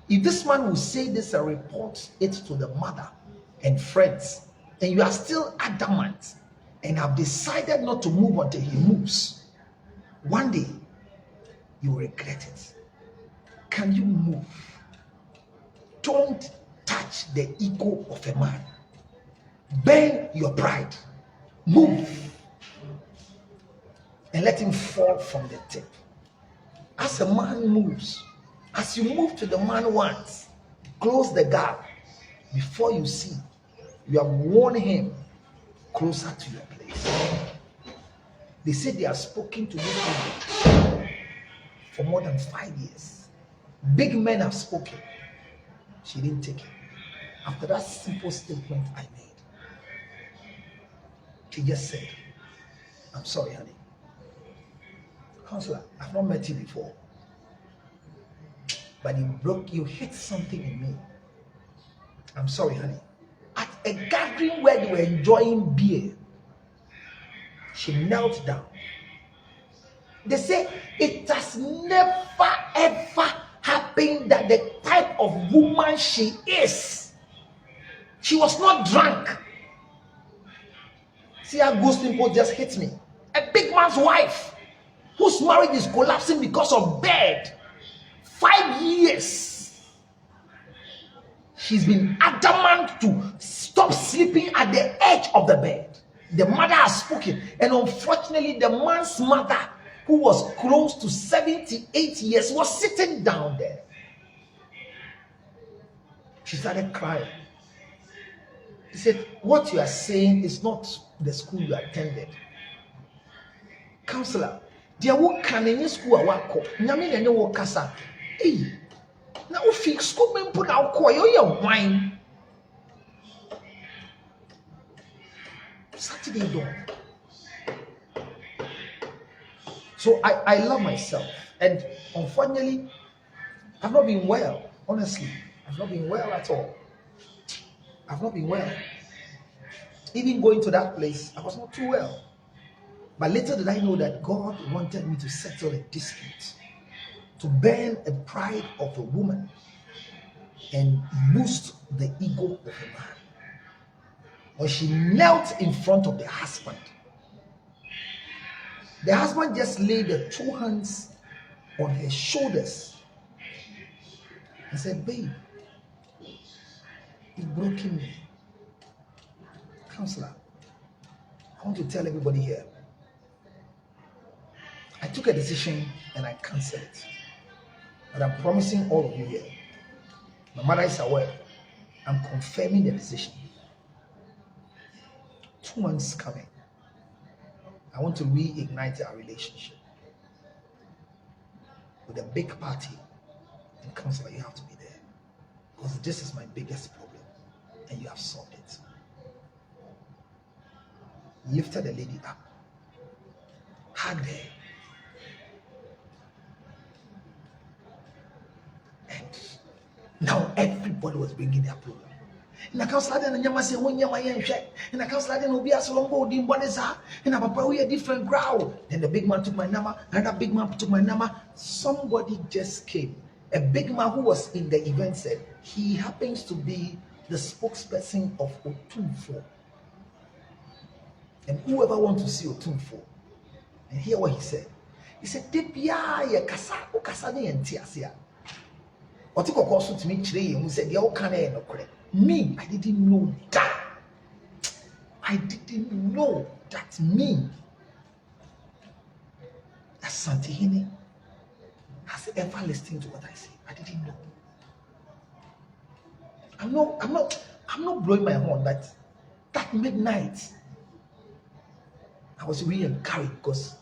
If this man will say this and report it to the mother and friends, and you are still adamant and have decided not to move until he moves, one day you will regret it. Can you move? Don't touch the ego of a man. Burn your pride. Move and let him fall from the tip. As a man moves, as you move to the man once, close the gap. Before you see, you have worn him closer to your place. They say they have spoken to this woman for more than 5 years. Big men have spoken. She didn't take it. After that simple statement I made, she just said, I'm sorry, honey. Counselor, I've not met you before. But you hit something in me. I'm sorry, honey. At a gathering where they were enjoying beer, she knelt down. They say it has never ever happened that the type of woman she is, she was not drunk. See how ghost people just hit me. A big man's wife whose marriage is collapsing because of bed. 5 years. She's been adamant to stop sleeping at the edge of the bed. The mother has spoken, and unfortunately, the man's mother, who was close to 78 years, was sitting down there. She started crying. He said, what you are saying is not the school you attended. Counselor, there will can in school a wako. Nyame na ne wo kasa. Hey, na wo fi school men put out ko yo wine. Saturday dawn. So I love myself, and unfortunately, I've not been well. Honestly, I've not been well at all. I've not been well. Even going to that place, I was not too well. But little did I know that God wanted me to settle a dispute, to burn a pride of a woman and boost the ego of a man. When she knelt in front of the husband just laid the 2 hands on her shoulders and said, babe, you've broken me. Counselor, I want to tell everybody here, I took a decision and I canceled it. But I'm promising all of you here, my mother is aware, I'm confirming the decision. 2 months coming, I want to reignite our relationship with a big party. And counselor, you have to be there, because this is my biggest problem and you have solved it. Lifted the lady up, hugged her, and now everybody was bringing their problem. And I can't slide in and say, when you're my and I can't slide in, will be as long as you want to and I papa we a different ground. Then the big man took my number, another big man took my number. Somebody just came. A big man who was in the event said he happens to be the spokesperson of Otumfo. And whoever wants to see Otumfo, and hear what he said. He said, Debia, ya kasa, o kasa ni entiasia. Otiko koso to me chire, and said, Ya okane no kore. Me, I didn't know that. I didn't know that me, as Santihini, has ever listened to what I say. I didn't know. I'm not blowing my horn, but that midnight, I was really encouraged, because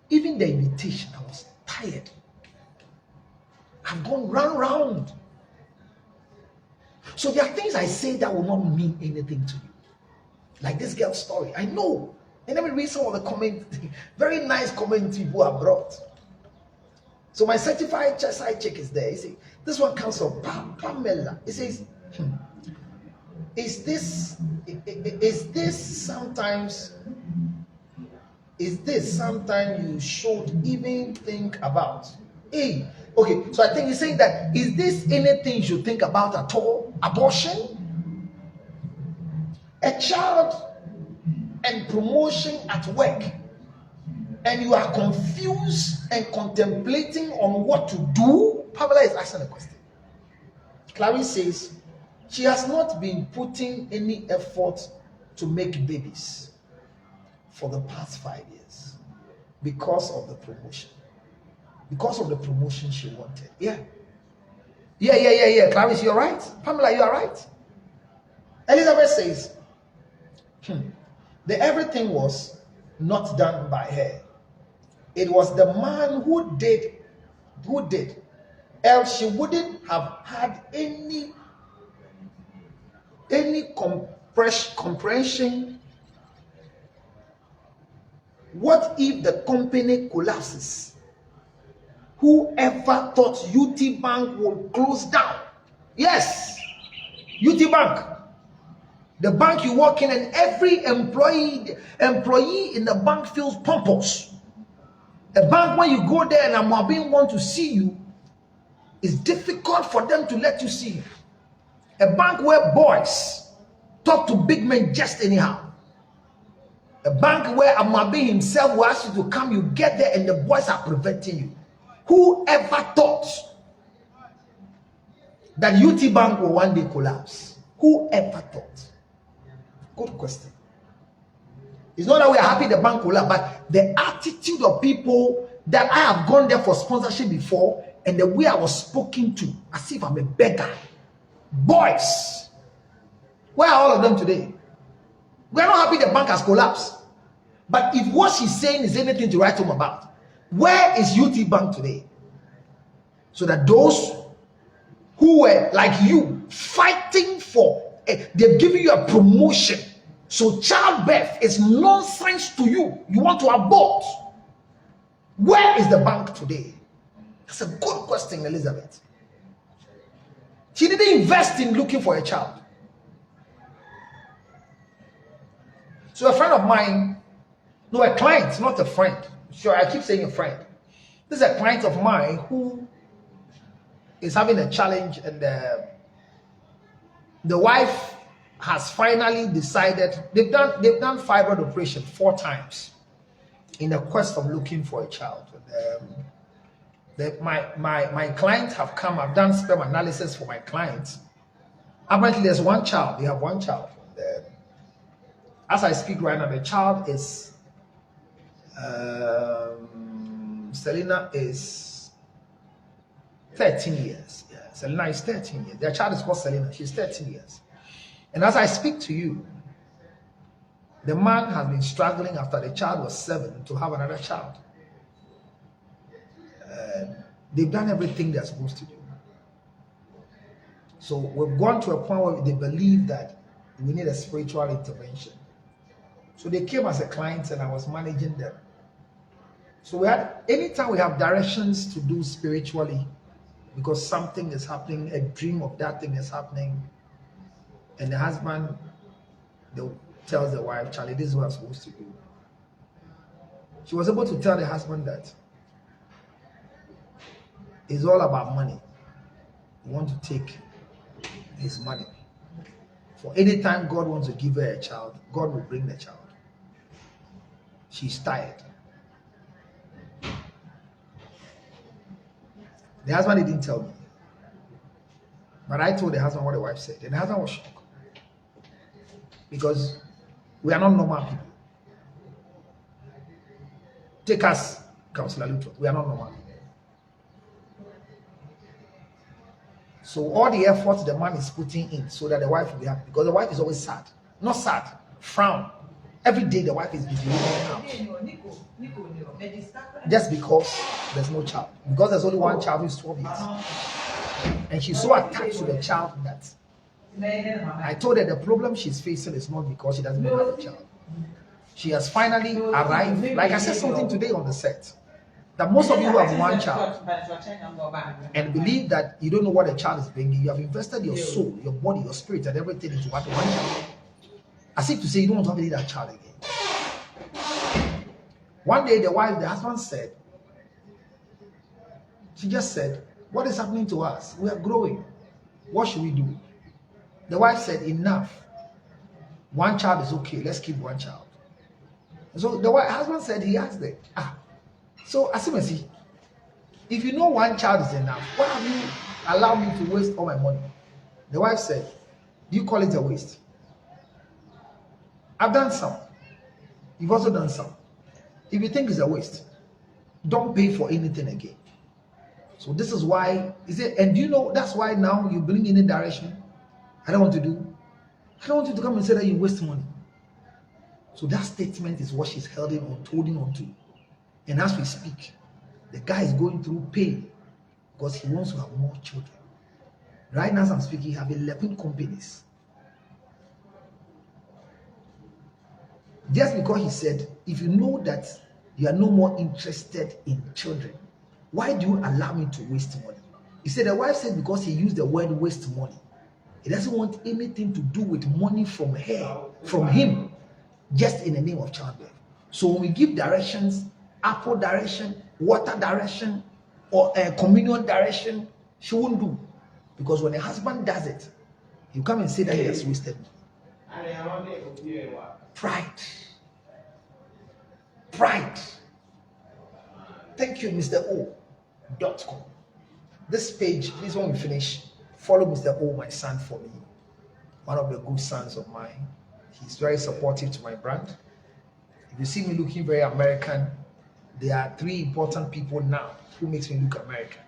even the invitation, I was tired. I've gone round. So there are things I say that will not mean anything to you. Like this girl's story. I know. And let me read some of the comments, very nice comments people have brought. So my certified side check is there. You see, this one comes from Pamela. It says, is this sometimes you should even think about? Hey, okay, so I think he's saying that, is this anything you should think about at all? Abortion? A child and promotion at work, and you are confused and contemplating on what to do? Pamela is asking a question. Clarice says she has not been putting any effort to make babies for the past 5 years because of the promotion. Because of the promotion she wanted. Yeah. Clarice, you're right. Pamela, you are right. Elizabeth says, the everything was not done by her. It was the man who did. Else she wouldn't have had any comprehension. What if the company collapses? Whoever thought UT Bank would close down? Yes, UT Bank. The bank you work in, and every employee in the bank feels pompous. A bank when you go there and Amwabin want to see you, it's difficult for them to let you see you. A bank where boys talk to big men just anyhow. A bank where Amwabin himself will ask you to come, you get there and the boys are preventing you. Whoever thought that UT Bank will one day collapse? Whoever thought? Good question. It's not that we are happy the bank collapsed, but the attitude of people that I have gone there for sponsorship before, and the way I was spoken to, as if I'm a beggar. Boys, where are all of them today? We are not happy the bank has collapsed. But if what she's saying is anything to write home about, where is UT Bank today? So that those who were like you fighting for, they've given you a promotion. So childbirth is nonsense to you. You want to abort. Where is the bank today? That's a good question, Elizabeth. She didn't invest in looking for a child. So a friend of mine, no, a client, not a friend. Sure, I keep saying a friend. This is a client of mine who is having a challenge, and the wife has finally decided. They've done fibroid operation 4 times in the quest of looking for a child. My client have come. I've done sperm analysis for my clients. Apparently, there's one child. They have one child. As I speak right now, the child is Selena is 13 years. Yeah, Selena is 13 years. Their child is called Selena. She's 13 years. And as I speak to you, the man has been struggling after the child was 7 to have another child. They've done everything they're supposed to do. So we've gone to a point where they believe that we need a spiritual intervention. So they came as a client and I was managing them. So we had, anytime we have directions to do spiritually, because something is happening, a dream of that thing is happening, and the husband tells the wife, Charlie, this is what I'm supposed to do. She was able to tell the husband that it's all about money. You want to take his money. For any time God wants to give her a child, God will bring the child. She's tired. The husband didn't tell me. But I told the husband what the wife said. And the husband was shocked. Because we are not normal people. Take us, Councillor Luton. We are not normal people. So all the effort the man is putting in so that the wife will be happy. Because the wife is always sad. Not sad, frown. Every day the wife is busy leaving the house. Just because there's no child. Because there's only one child who's 12 years. And she's so attached to the child that I told her the problem she's facing is not because she doesn't have a child. She has finally arrived. Like I said something today on the set. That most of you who have one child and believe that you don't know what a child is bringing, you have invested your soul, your body, your spirit, and everything into one child. As if to say you don't want to have that child again. One day the husband said, she just said, what is happening to us? We are growing. What should we do? The wife said, enough. One child is okay. Let's keep one child. So the husband said, he asked them, so as you see, if you know one child is enough, why have you allowed me to waste all my money? The wife said, do you call it a waste? I've done some. You've also done some. If you think it's a waste, don't pay for anything again. So this is why, and do you know that's why now you bring in a direction I don't want to do? I don't want you to come and say that you waste money. So that statement is what she's holding on to. And as we speak, the guy is going through pain because he wants to have more children. Right now as I'm speaking, he have 11 companies. Just because he said, if you know that you are no more interested in children, why do you allow me to waste money? He said, the wife said because he used the word waste money. He doesn't want anything to do with money from her, from him, just in the name of childbirth. So when we give directions, apple direction, water direction, or communion direction, she won't do. Because when a husband does it, you come and say that he has wasted money. Pride. Pride. Thank you, Mr. O.com. This page, please, when we finish, follow Mr. O, my son, for me. One of the good sons of mine. He's very supportive to my brand. If you see me looking very American, there are 3 important people now who makes me look American.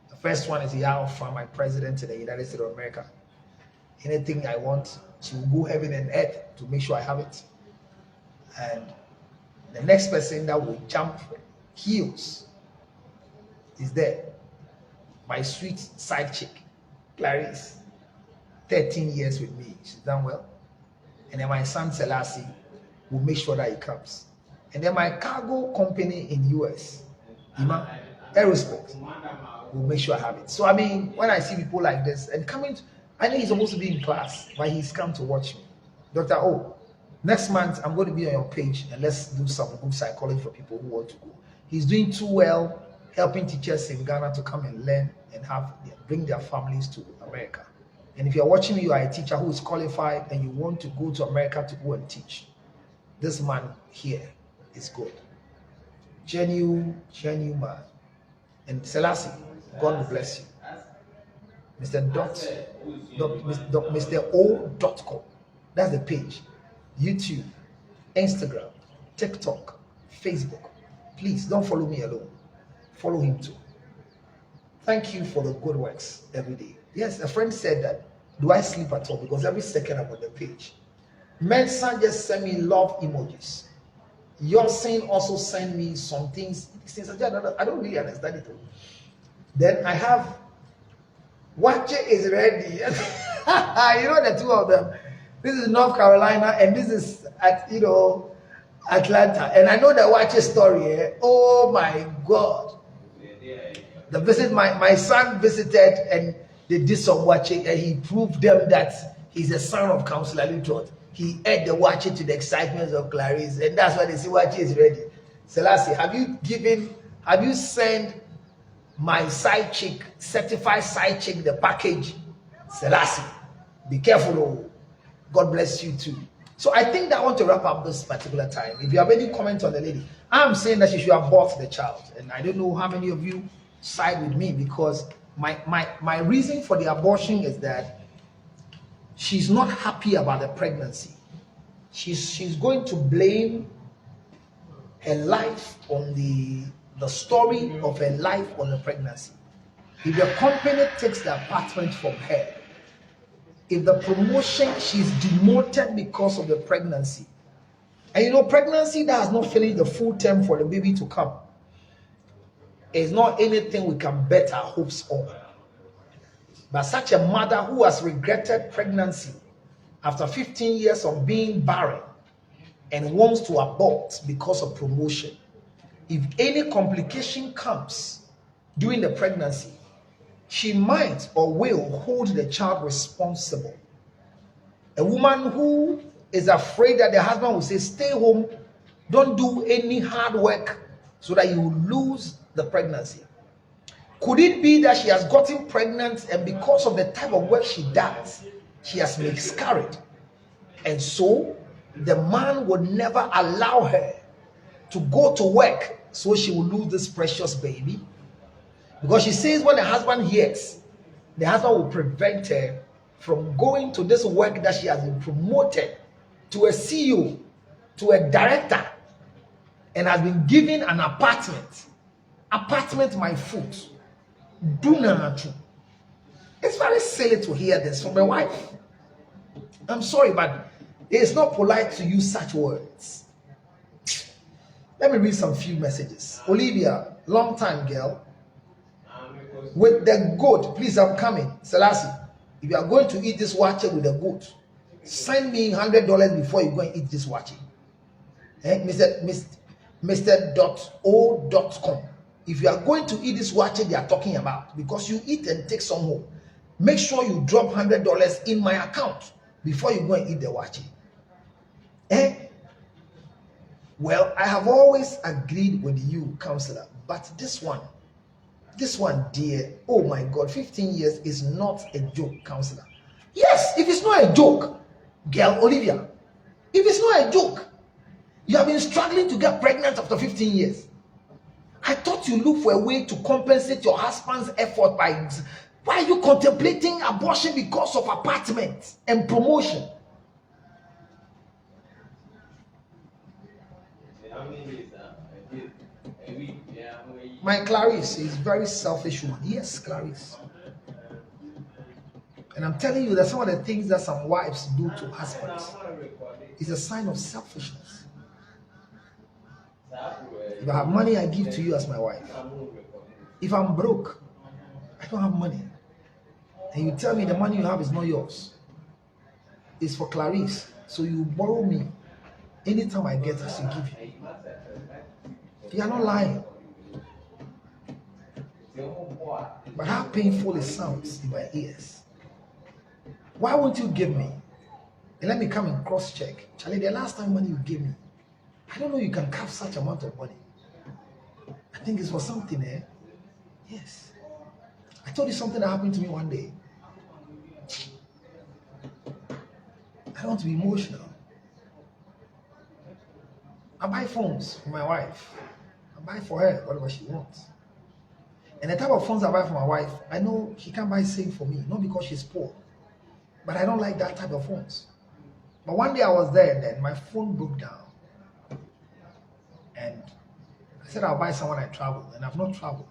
The first one is Alpha, my president in the United States of America. Anything I want, she will go heaven and earth to make sure I have it. And the next person that will jump heels is there. My sweet side chick, Clarice. 13 years with me. She's done well. And then my son Selassie will make sure that he comes. And then my cargo company in US, Aerospace, will make sure I have it. So I mean, when I see people like this and coming, I know he's supposed to be in class, but he's come to watch me. Dr. O, next month I'm going to be on your page and let's do some good psychology for people who want to go. He's doing too well, helping teachers in Ghana to come and learn and bring their families to America. And if you're watching me, you are a teacher who is qualified and you want to go to America to go and teach. This man here is good. Genuine man. And Selassie, God bless you. Mr. O.com. That's the page. YouTube, Instagram, TikTok, Facebook. Please don't follow me alone. Follow him too. Thank you for the good works every day. Yes, a friend said that, do I sleep at all? Because every second I'm on the page. Mensa just send me love emojis. Your son also send me some things. I don't really understand it. Then I have, Wache is ready. You know the two of them. This is North Carolina and this is at, Atlanta. And I know the Wache story. Oh my God. The visit, my son visited and they did some watching and he proved them that he's a son of Counselor Lutot. He ate the watching to the excitement of Clarice, and that's why they say watching is ready. Selassie, have you sent my side chick, certified side chick, the package? Selassie, be careful. Oh. God bless you too. So I think that I want to wrap up this particular time. If you have any comment on the lady, I'm saying that she should abort the child. And I don't know how many of you side with me because my reason for the abortion is that she's not happy about the pregnancy. She's going to blame her life on the story of her life on the pregnancy. If the company takes the apartment from her, if the promotion, she's demoted because of the pregnancy. And pregnancy that has not finished the full term for the baby to come is not anything we can bet our hopes on. But such a mother who has regretted pregnancy after 15 years of being barren and wants to abort because of promotion, if any complication comes during the pregnancy, she might or will hold the child responsible. A woman who is afraid that the husband will say, stay home, don't do any hard work so that you will lose the pregnancy. Could it be that she has gotten pregnant and because of the type of work she does, she has miscarried? And so the man would never allow her to go to work so she will lose this precious baby. Because she says when the husband hears, the husband will prevent her from going to this work that she has been promoted to a CEO, to a director, and has been given an apartment, my foot, do not. It's very silly to hear this from my wife. I'm sorry, but it's not polite to use such words. Let me read some few messages. Olivia, long time girl, with the goat, please, I'm coming. Selassie, if you are going to eat this watcher with the goat, send me $100 before you go and eat this watcher. Mr.O.com. If you are going to eat this watcher they are talking about, because you eat and take some home, make sure you drop $100 in my account before you go and eat the watcher. Well, I have always agreed with you, counselor, but this one, dear, oh my God, 15 years is not a joke, counselor. Yes, if it's not a joke, girl, Olivia, if it's not a joke, you have been struggling to get pregnant after 15 years. I thought you look for a way to compensate your husband's effort by... Why are you contemplating abortion because of apartment and promotion? My Clarice is very selfish woman. Yes, Clarice. And I'm telling you that some of the things that some wives do to husbands is a sign of selfishness. If I have money, I give to you as my wife. If I'm broke, I don't have money, and you tell me the money you have is not yours, it's for Clarice, so you borrow me anytime I get it, you give you. You are not lying. But how painful it sounds in my ears. Why won't you give me? And let me come and cross-check. Charlie, the last time money you gave me, I don't know you can have such amount of money. I think it's for something, eh? Yes. I told you something that happened to me one day. I don't want to be emotional. I buy phones for my wife. I buy for her whatever she wants. And the type of phones I buy for my wife, I know she can't buy same for me, not because she's poor. But I don't like that type of phones. But one day I was there, and then my phone broke down. And I said I'll buy some when I travel, and I've not traveled.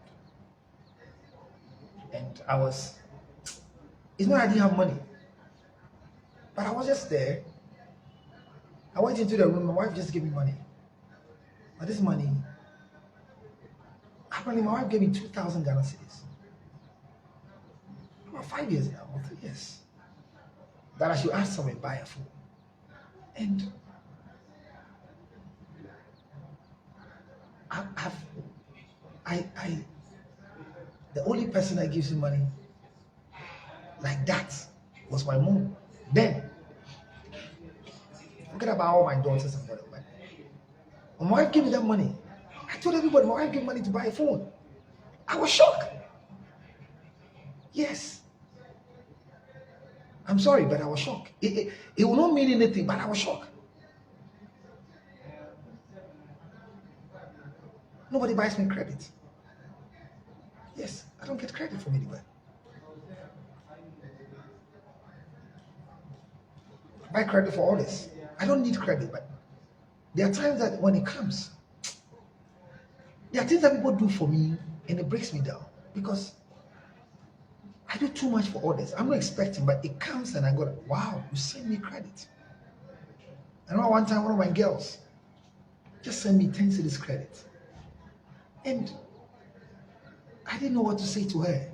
And it's not that I didn't have money, but I was just there. I went into the room, my wife just gave me money. But this money, apparently my wife gave me 2,000 Ghana cedis. About 5 years now, or 3 years. That I should ask someone to buy a phone. And the only person that gives you money like that was my mom. Then, forget about all my daughters and whatever. My wife gave me that money. I told everybody my wife gave me money to buy a phone. I was shocked. Yes. I'm sorry, but I was shocked. It will not mean anything, but I was shocked. Nobody buys me credit. Yes, I don't get credit from anybody. I buy credit for all this. I don't need credit, but there are times that when it comes, there are things that people do for me and it breaks me down because I do too much for others. I'm not expecting, but it comes and I go, wow, you send me credit. I remember one time one of my girls just sent me 10 cedis credit. And I didn't know what to say to her.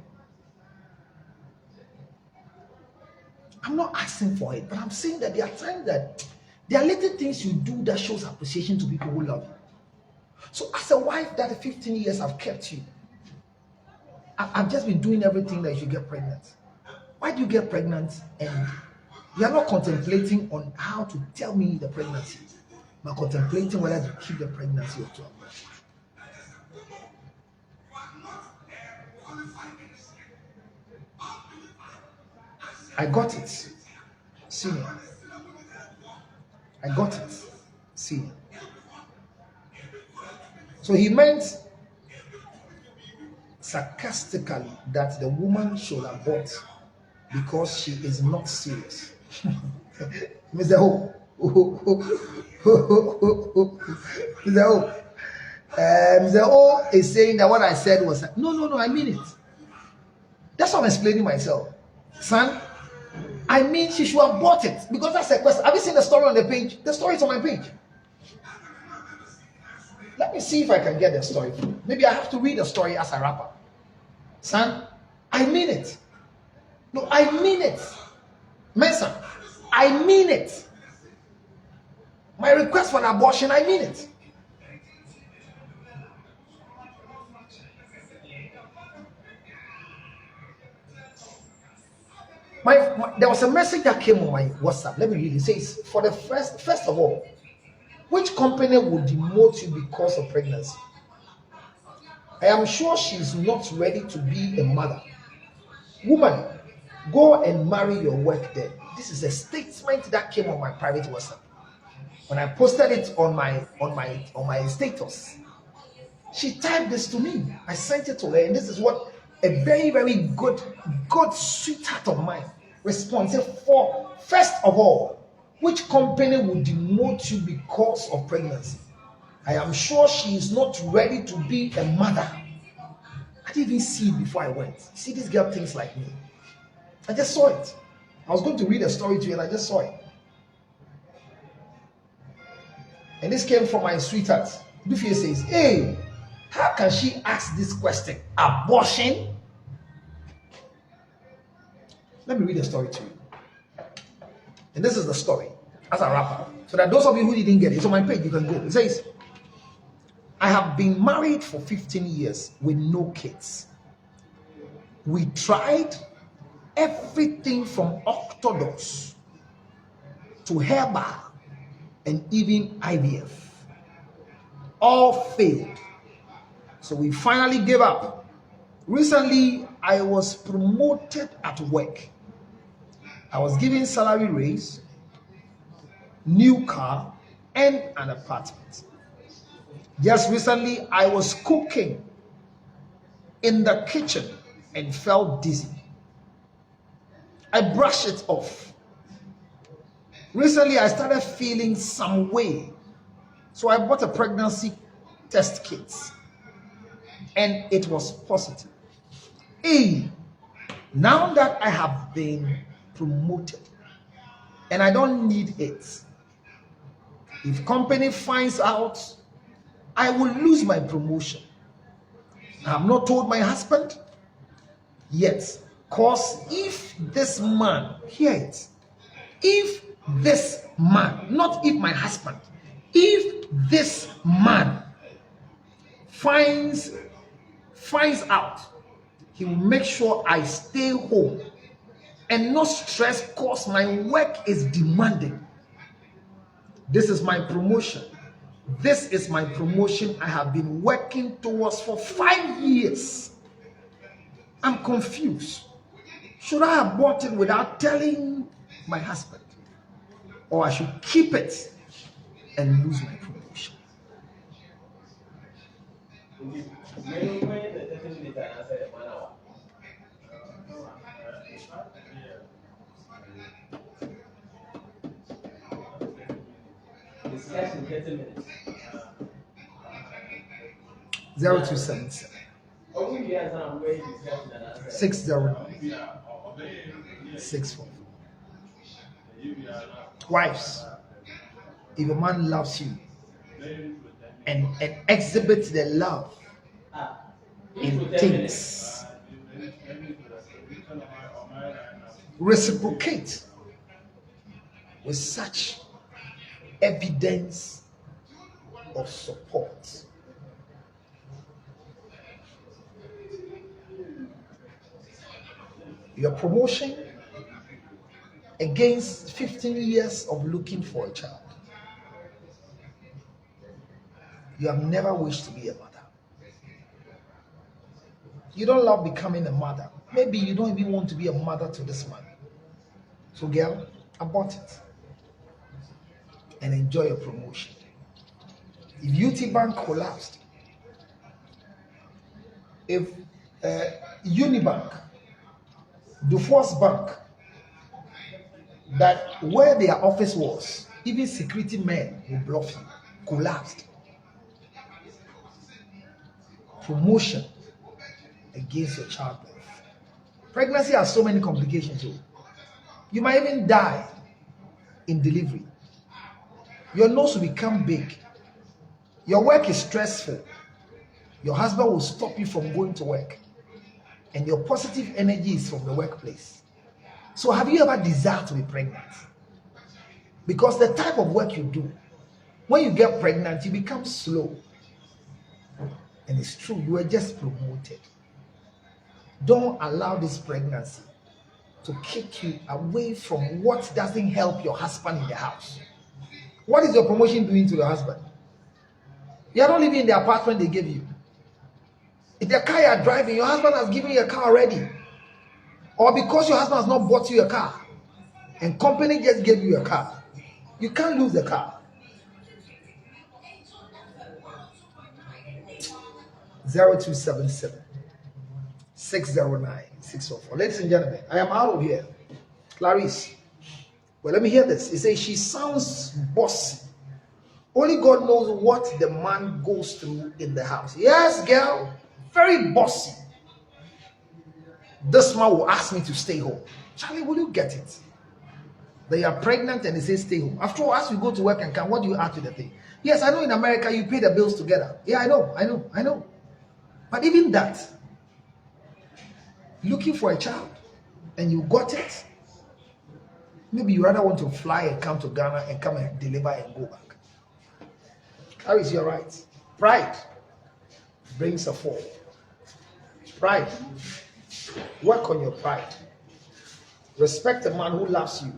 I'm not asking for it, but I'm saying that there are times that there are little things you do that shows appreciation to people who love you. So as a wife that 15 years I've kept you, I've just been doing everything that you should get pregnant. Why do you get pregnant and you are not contemplating on how to tell me the pregnancy, but contemplating whether to keep the pregnancy or to abort? I got it, senior. I got it, senior. So he meant sarcastically that the woman should abort because she is not serious. Mr. Ho, Mr. O is saying that what I said was no, I mean it. That's what I'm explaining myself. Son, I mean she should have bought it because that's a question. Have you seen the story on the page? The story is on my page. Let me see if I can get the story. Maybe I have to read the story as a rapper. Son, I mean it. No, I mean it. Mason, I mean it. My request for an abortion, I mean it. There was a message that came on my WhatsApp. Let me read it. It says, for the first of all, which company would demote you because of pregnancy? I am sure she's not ready to be a mother. Woman, go and marry your work there. This is a statement that came on my private WhatsApp. When I posted it on my status, she typed this to me. I sent it to her, and this is what a very, very good sweetheart of mine responds. For first of all, which company would demote you because of pregnancy? I am sure she is not ready to be a mother. I didn't even see it before I went. See, this girl thinks like me. I just saw it. I was going to read a story to you, and I just saw it. And this came from my sweetheart. Dufie says, hey, how can she ask this question? Abortion? Let me read the story to you. And this is the story as a rapper. So that those of you who didn't get it, it's on my page, you can go. It says, I have been married for 15 years with no kids. We tried everything from orthodox to herbal and even IVF. All failed. So we finally gave up. Recently, I was promoted at work. I was given salary raise, new car, and an apartment. Just recently, I was cooking in the kitchen and felt dizzy. I brushed it off. Recently, I started feeling some way. So I bought a pregnancy test kit, and it was positive. Now that I have been promoted and I don't need it, if company finds out, I will lose my promotion. I have not told my husband yet, because if this man, hear it, if this man, not if my husband, if this man finds out, he will make sure I stay home and not stress because my work is demanding. This is my promotion. This is my promotion I have been working towards for 5 years. I'm confused. Should I have bought it without telling my husband? Or I should keep it and lose my promotion? Discussion 30 minutes. 0277 609 64. Wives, if a man loves you and exhibits the love in things, reciprocate with such evidence of support. Your promotion against 15 years of looking for a child. You have never wished to be a mother. You don't love becoming a mother. Maybe you don't even want to be a mother to this man. So girl, abort it and enjoy your promotion. If UT Bank collapsed, if Unibank, the first bank that where their office was, Even security men will bluff you. Collapsed. Promotion against your childbirth. Pregnancy has so many complications. So you might even die in delivery. Your nose will become big. Your work is stressful. Your husband will stop you from going to work. And your positive energy is from the workplace. So have you ever desired to be pregnant? Because the type of work you do, when you get pregnant, you become slow. And it's true, you were just promoted. Don't allow this pregnancy to kick you away from what doesn't help your husband in the house. What is your promotion doing to your husband? You are not living in the apartment they gave you. If the car you are driving, your husband has given you a car already. Or because your husband has not bought you a car, and company just gave you a car, you can't lose the car. 0277 609 604. Ladies and gentlemen, I am out of here. Clarice. Well, let me hear this. He says she sounds bossy. Only God knows what the man goes through in the house. Yes, girl, very bossy. This man will ask me to stay home. Charlie, will you get it? They are pregnant and they say stay home. After all, as we go to work and come, what do you add to the thing? Yes, I know in America you pay the bills together. Yeah, I know. But even that, looking for a child and you got it, maybe you rather want to fly and come to Ghana and come and deliver and go back. Clarice, you're right. Pride brings a fall. Pride. Work on your pride. Respect a man who loves you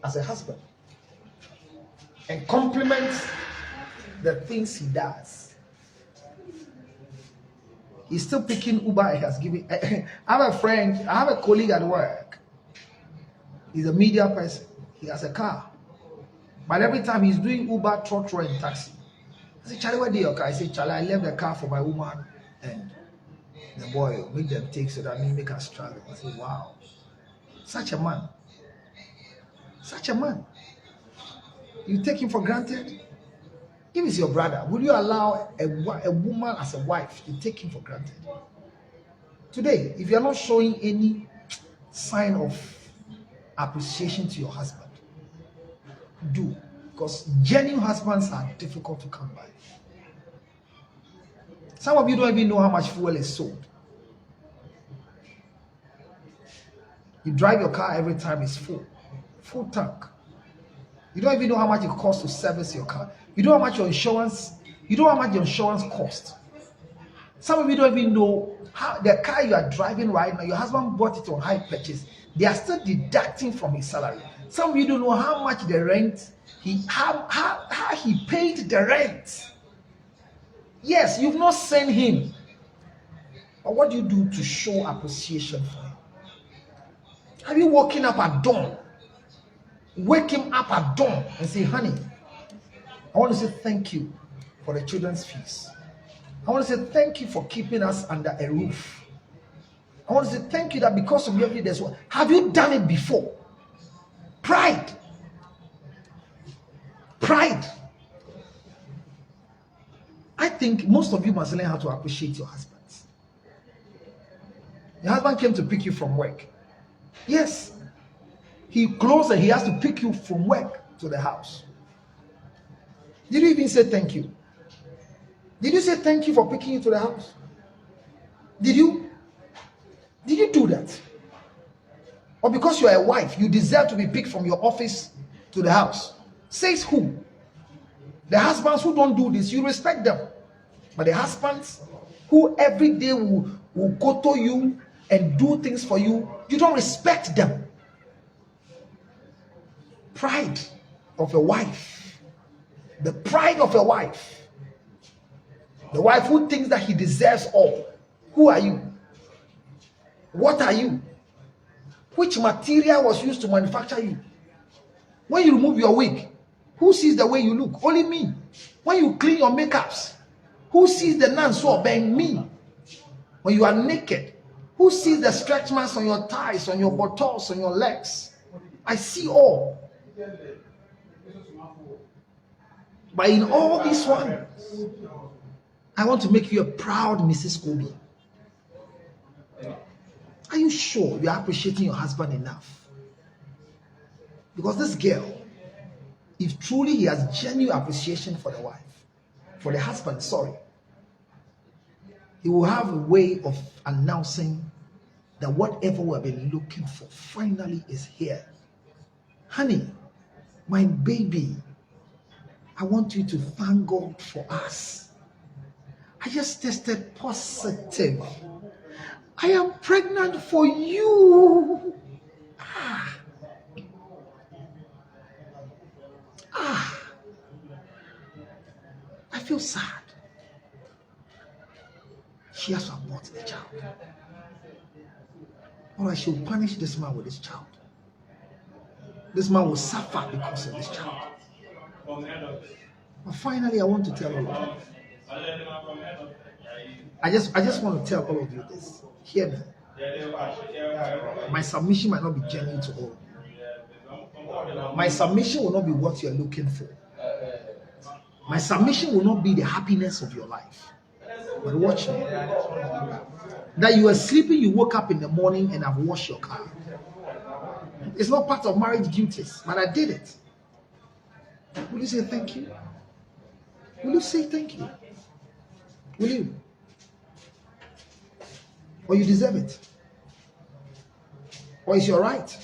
as a husband. And compliment the things he does. He's still picking Uber. He has given. I have a friend, I have a colleague at work. He's a media person. He has a car. But every time he's doing Uber, trotro, and taxi. I say, Charlie, where did your car? I say, Charlie, I left the car for my woman and the boy. Make them take so that me make us struggle. I say, wow. Such a man. Such a man. You take him for granted? If it's your brother, will you allow a woman as a wife to take him for granted? Today, if you're not showing any sign of appreciation to your husband, do. Because genuine husbands are difficult to come by. Some of you don't even know how much fuel is sold. You drive your car every time it's full tank. You don't even know how much it costs to service your car. You know how much your insurance, costs. Some of you don't even know how the car you are driving right now, your husband bought it on high purchase. They are still deducting from his salary. Some of you don't know how much the rent, how he paid the rent. Yes, you've not sent him. But what do you do to show appreciation for him? Have you woken up at dawn? Wake him up at dawn and say, honey, I want to say thank you for the children's fees. I want to say thank you for keeping us under a roof. I want to say thank you that because of you, there's one. Have you done it before? Pride. Pride. I think most of you must learn how to appreciate your husbands. Your husband came to pick you from work. Yes. He closed and he has to pick you from work to the house. Did you even say thank you? Did you say thank you for picking you to the house? Did you? Did you do that? Or because you are a wife, you deserve to be picked from your office to the house? Says who? The husbands who don't do this, you respect them. But the husbands who every day will go to you and do things for you, you don't respect them. Pride of a wife. The pride of a wife. The wife who thinks that he deserves all. Who are you? What are you? Which material was used to manufacture you? When you remove your wig, who sees the way you look? Only me. When you clean your makeups, who sees the non-so bang? Me. When you are naked, who sees the stretch marks on your thighs, on your buttocks, on your legs? I see all. But in all these ones, I want to make you a proud Mrs. Kobe. Are you sure you are appreciating your husband enough? Because this girl, if truly he has genuine appreciation for the wife, for the husband, sorry, he will have a way of announcing that whatever we have been looking for finally is here. Honey, my baby, I want you to thank God for us. I just tested positive. I am pregnant for you. I feel sad. She has to abort the child. Or I should punish this man with this child. This man will suffer because of this child. But finally, I want to tell all of you. I just want to tell all of you this. Hear me. My submission might not be genuine to all of you. My submission will not be what you're looking for. My submission will not be the happiness of your life. But watch me. That you are sleeping, you woke up in the morning and have washed your car. It's not part of marriage duties, but I did it. Will you say thank you? Will you say thank you? Will you? Or you deserve it? Or it's your right?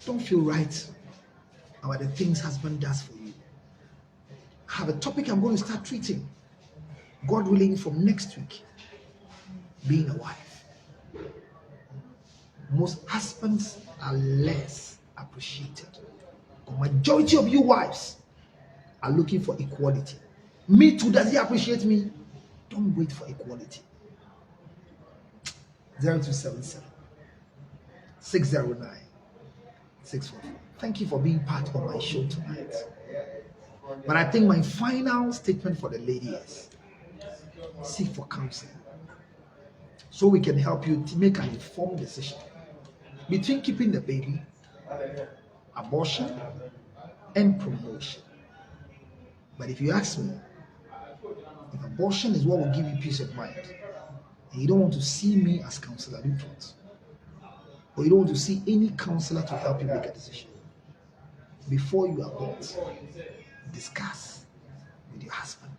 Don't feel right about the things husband does for you. I have a topic I'm going to start treating, God willing, from next week. Being a wife. Most husbands are less appreciated. The majority of you wives are looking for equality. Me too, does he appreciate me? Don't wait for equality. 0277 609 644. Thank you for being part of my show tonight. But I think my final statement for the lady is seek for counseling so we can help you to make an informed decision between keeping the baby, abortion, and promotion. But if you ask me, if abortion is what will give you peace of mind, and you don't want to see me as counselor Luttrot, or you don't want to see any counselor to help you make a decision, before you abort, discuss with your husband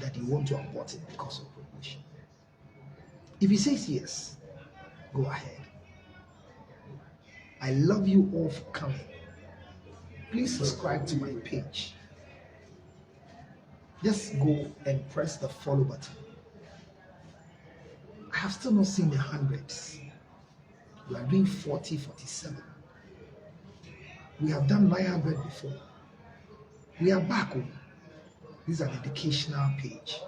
that you want to abort it because of promotion. If he says yes, go ahead. I love you all for coming. Please subscribe to my page. Just go and press the follow button. I have still not seen the hundreds. We are doing 40, 47. We have done 900 before. We are back home. This is an educational page.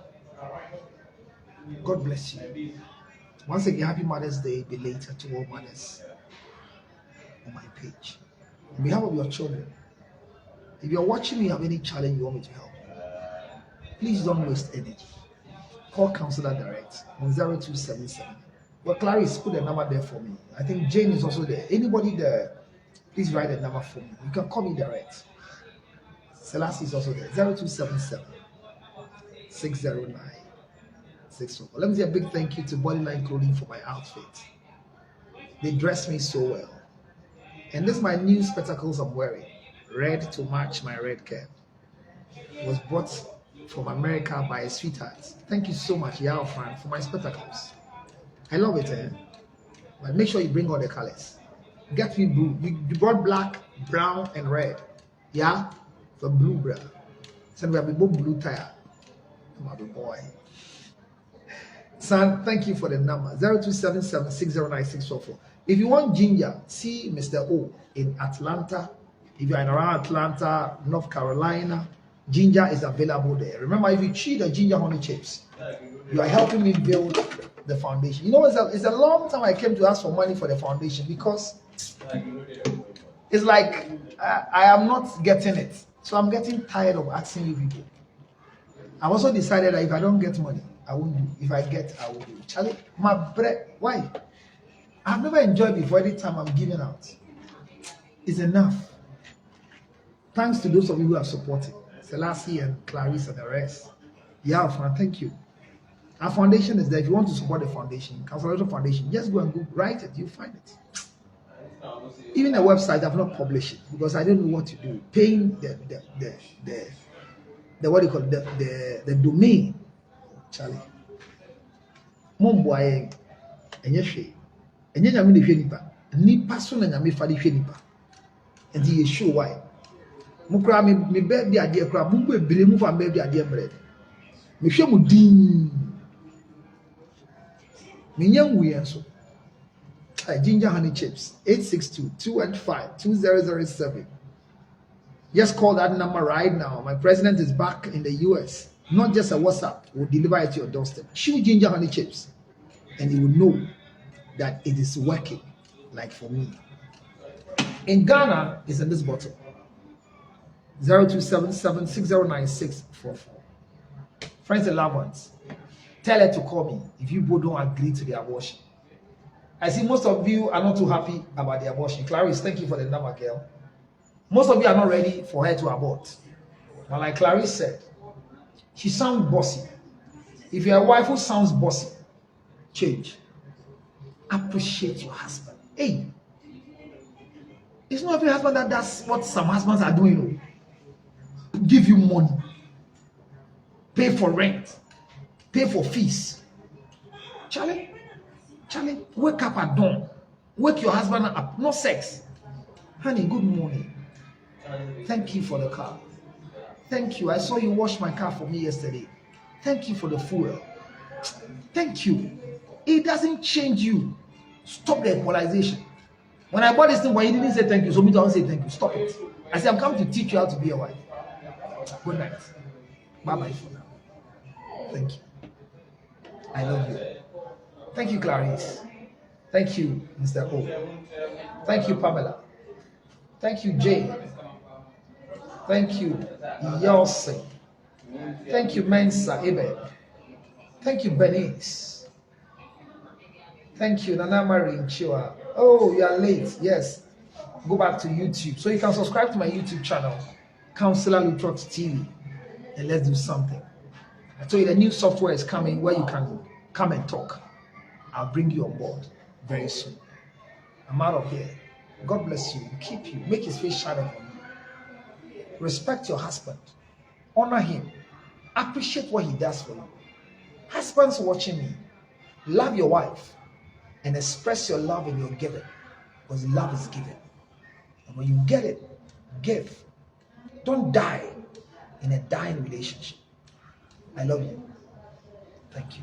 God bless you. Once again, happy Mother's Day belated to all mothers on my page. On behalf of your children, if you're watching me, you have any challenge you want me to help, please don't waste energy. Call Counselor Direct on 0277. Well, Clarice, put the number there for me. I think Jane is also there. Anybody there, please write the number for me. You can call me direct. Selassie is also there. 0277 609 644. Let me say a big thank you to Bodyline Clothing for my outfit. They dress me so well. And this is my new spectacles I'm wearing. Red to match my red cap. It was brought from America by a sweetheart. Thank you so much, Yao Fran, for my spectacles. I love it, eh? But make sure you bring all the colors. Get me blue. You brought black, brown, and red. Yeah? For blue, bro. So we have a blue tire. I'm a boy. Son, thank you for the number. 0277 609 644. If you want ginger, see Mr. O in Atlanta. If you're in around Atlanta, North Carolina, ginger is available there. Remember, if you cheat the ginger honey chips, you are helping me build the foundation. You know, it's a long time I came to ask for money for the foundation because it's like I am not getting it. So I'm getting tired of asking you people. I also decided that if I don't get money, I won't do. If I get, I will do. Charlie, my bread, why? I've never enjoyed before. Any time I'm giving out, it's enough. Thanks to those of you who have supported. Selassie and Clarice and the rest. Yeah, fun. Thank you. Our foundation is there. If you want to support the foundation, Consolation Foundation, just go and go write it. You find it. Even the website, I've not published it because I don't know what to do. Paying the what do you call it? The domain. Charlie. Momboy, and yes, and then I'm in the nipa. Nipa so na nyame fa de hwe nipa. And you show why. Mukra me baby idea kra mumbo ebire mu fa baby idea bread. Me hwe mu din. Me nyam wi enso. Ginger honey chips 862-215-2007. Just call that number right now. My president is back in the US. Not just a WhatsApp, will deliver it to your doorstep. Chew ginger honey chips, and you will know that it is working, like for me. In Ghana, it's in this bottle. 0277-609644. Friends and loved ones, tell her to call me if you both don't agree to the abortion. I see most of you are not too happy about the abortion. Clarice, thank you for the number, girl. Most of you are not ready for her to abort. But like Clarice said, she sounds bossy. If you're a wife who sounds bossy, change. Appreciate your husband. Hey, it's not every husband that does what some husbands are doing. Give you money, pay for rent, pay for fees. Charlie, wake up at dawn. Wake your husband up. No sex. Honey, good morning. Thank you for the car. Thank you. I saw you wash my car for me yesterday. Thank you for the fuel. Thank you. It doesn't change you. Stop the equalization. When I bought this thing, why you didn't say thank you, so me don't say thank you. Stop it. I said, I'm coming to teach you how to be a wife. Good night. Bye-bye for now. Thank you. I love you. Thank you, Clarice. Thank you, Mr. O. Thank you, Pamela. Thank you, Jane. Thank you, Yossi. Thank you, Mensa Ibe. Thank you, Bernice. Thank you, Nana Marie Chua. Oh, you are late. Yes. Go back to YouTube. So you can subscribe to my YouTube channel, Counselor Lutrot TV, and let's do something. I told you the new software is coming where you can come and talk. I'll bring you on board very soon. I'm out of here. God bless you. Keep you. Make his face shine upon you. Respect your husband. Honor him. Appreciate what he does for you. Husbands watching me, love your wife and express your love in your giving, because love is given. And when you get it, give. Don't die in a dying relationship. I love you. Thank you.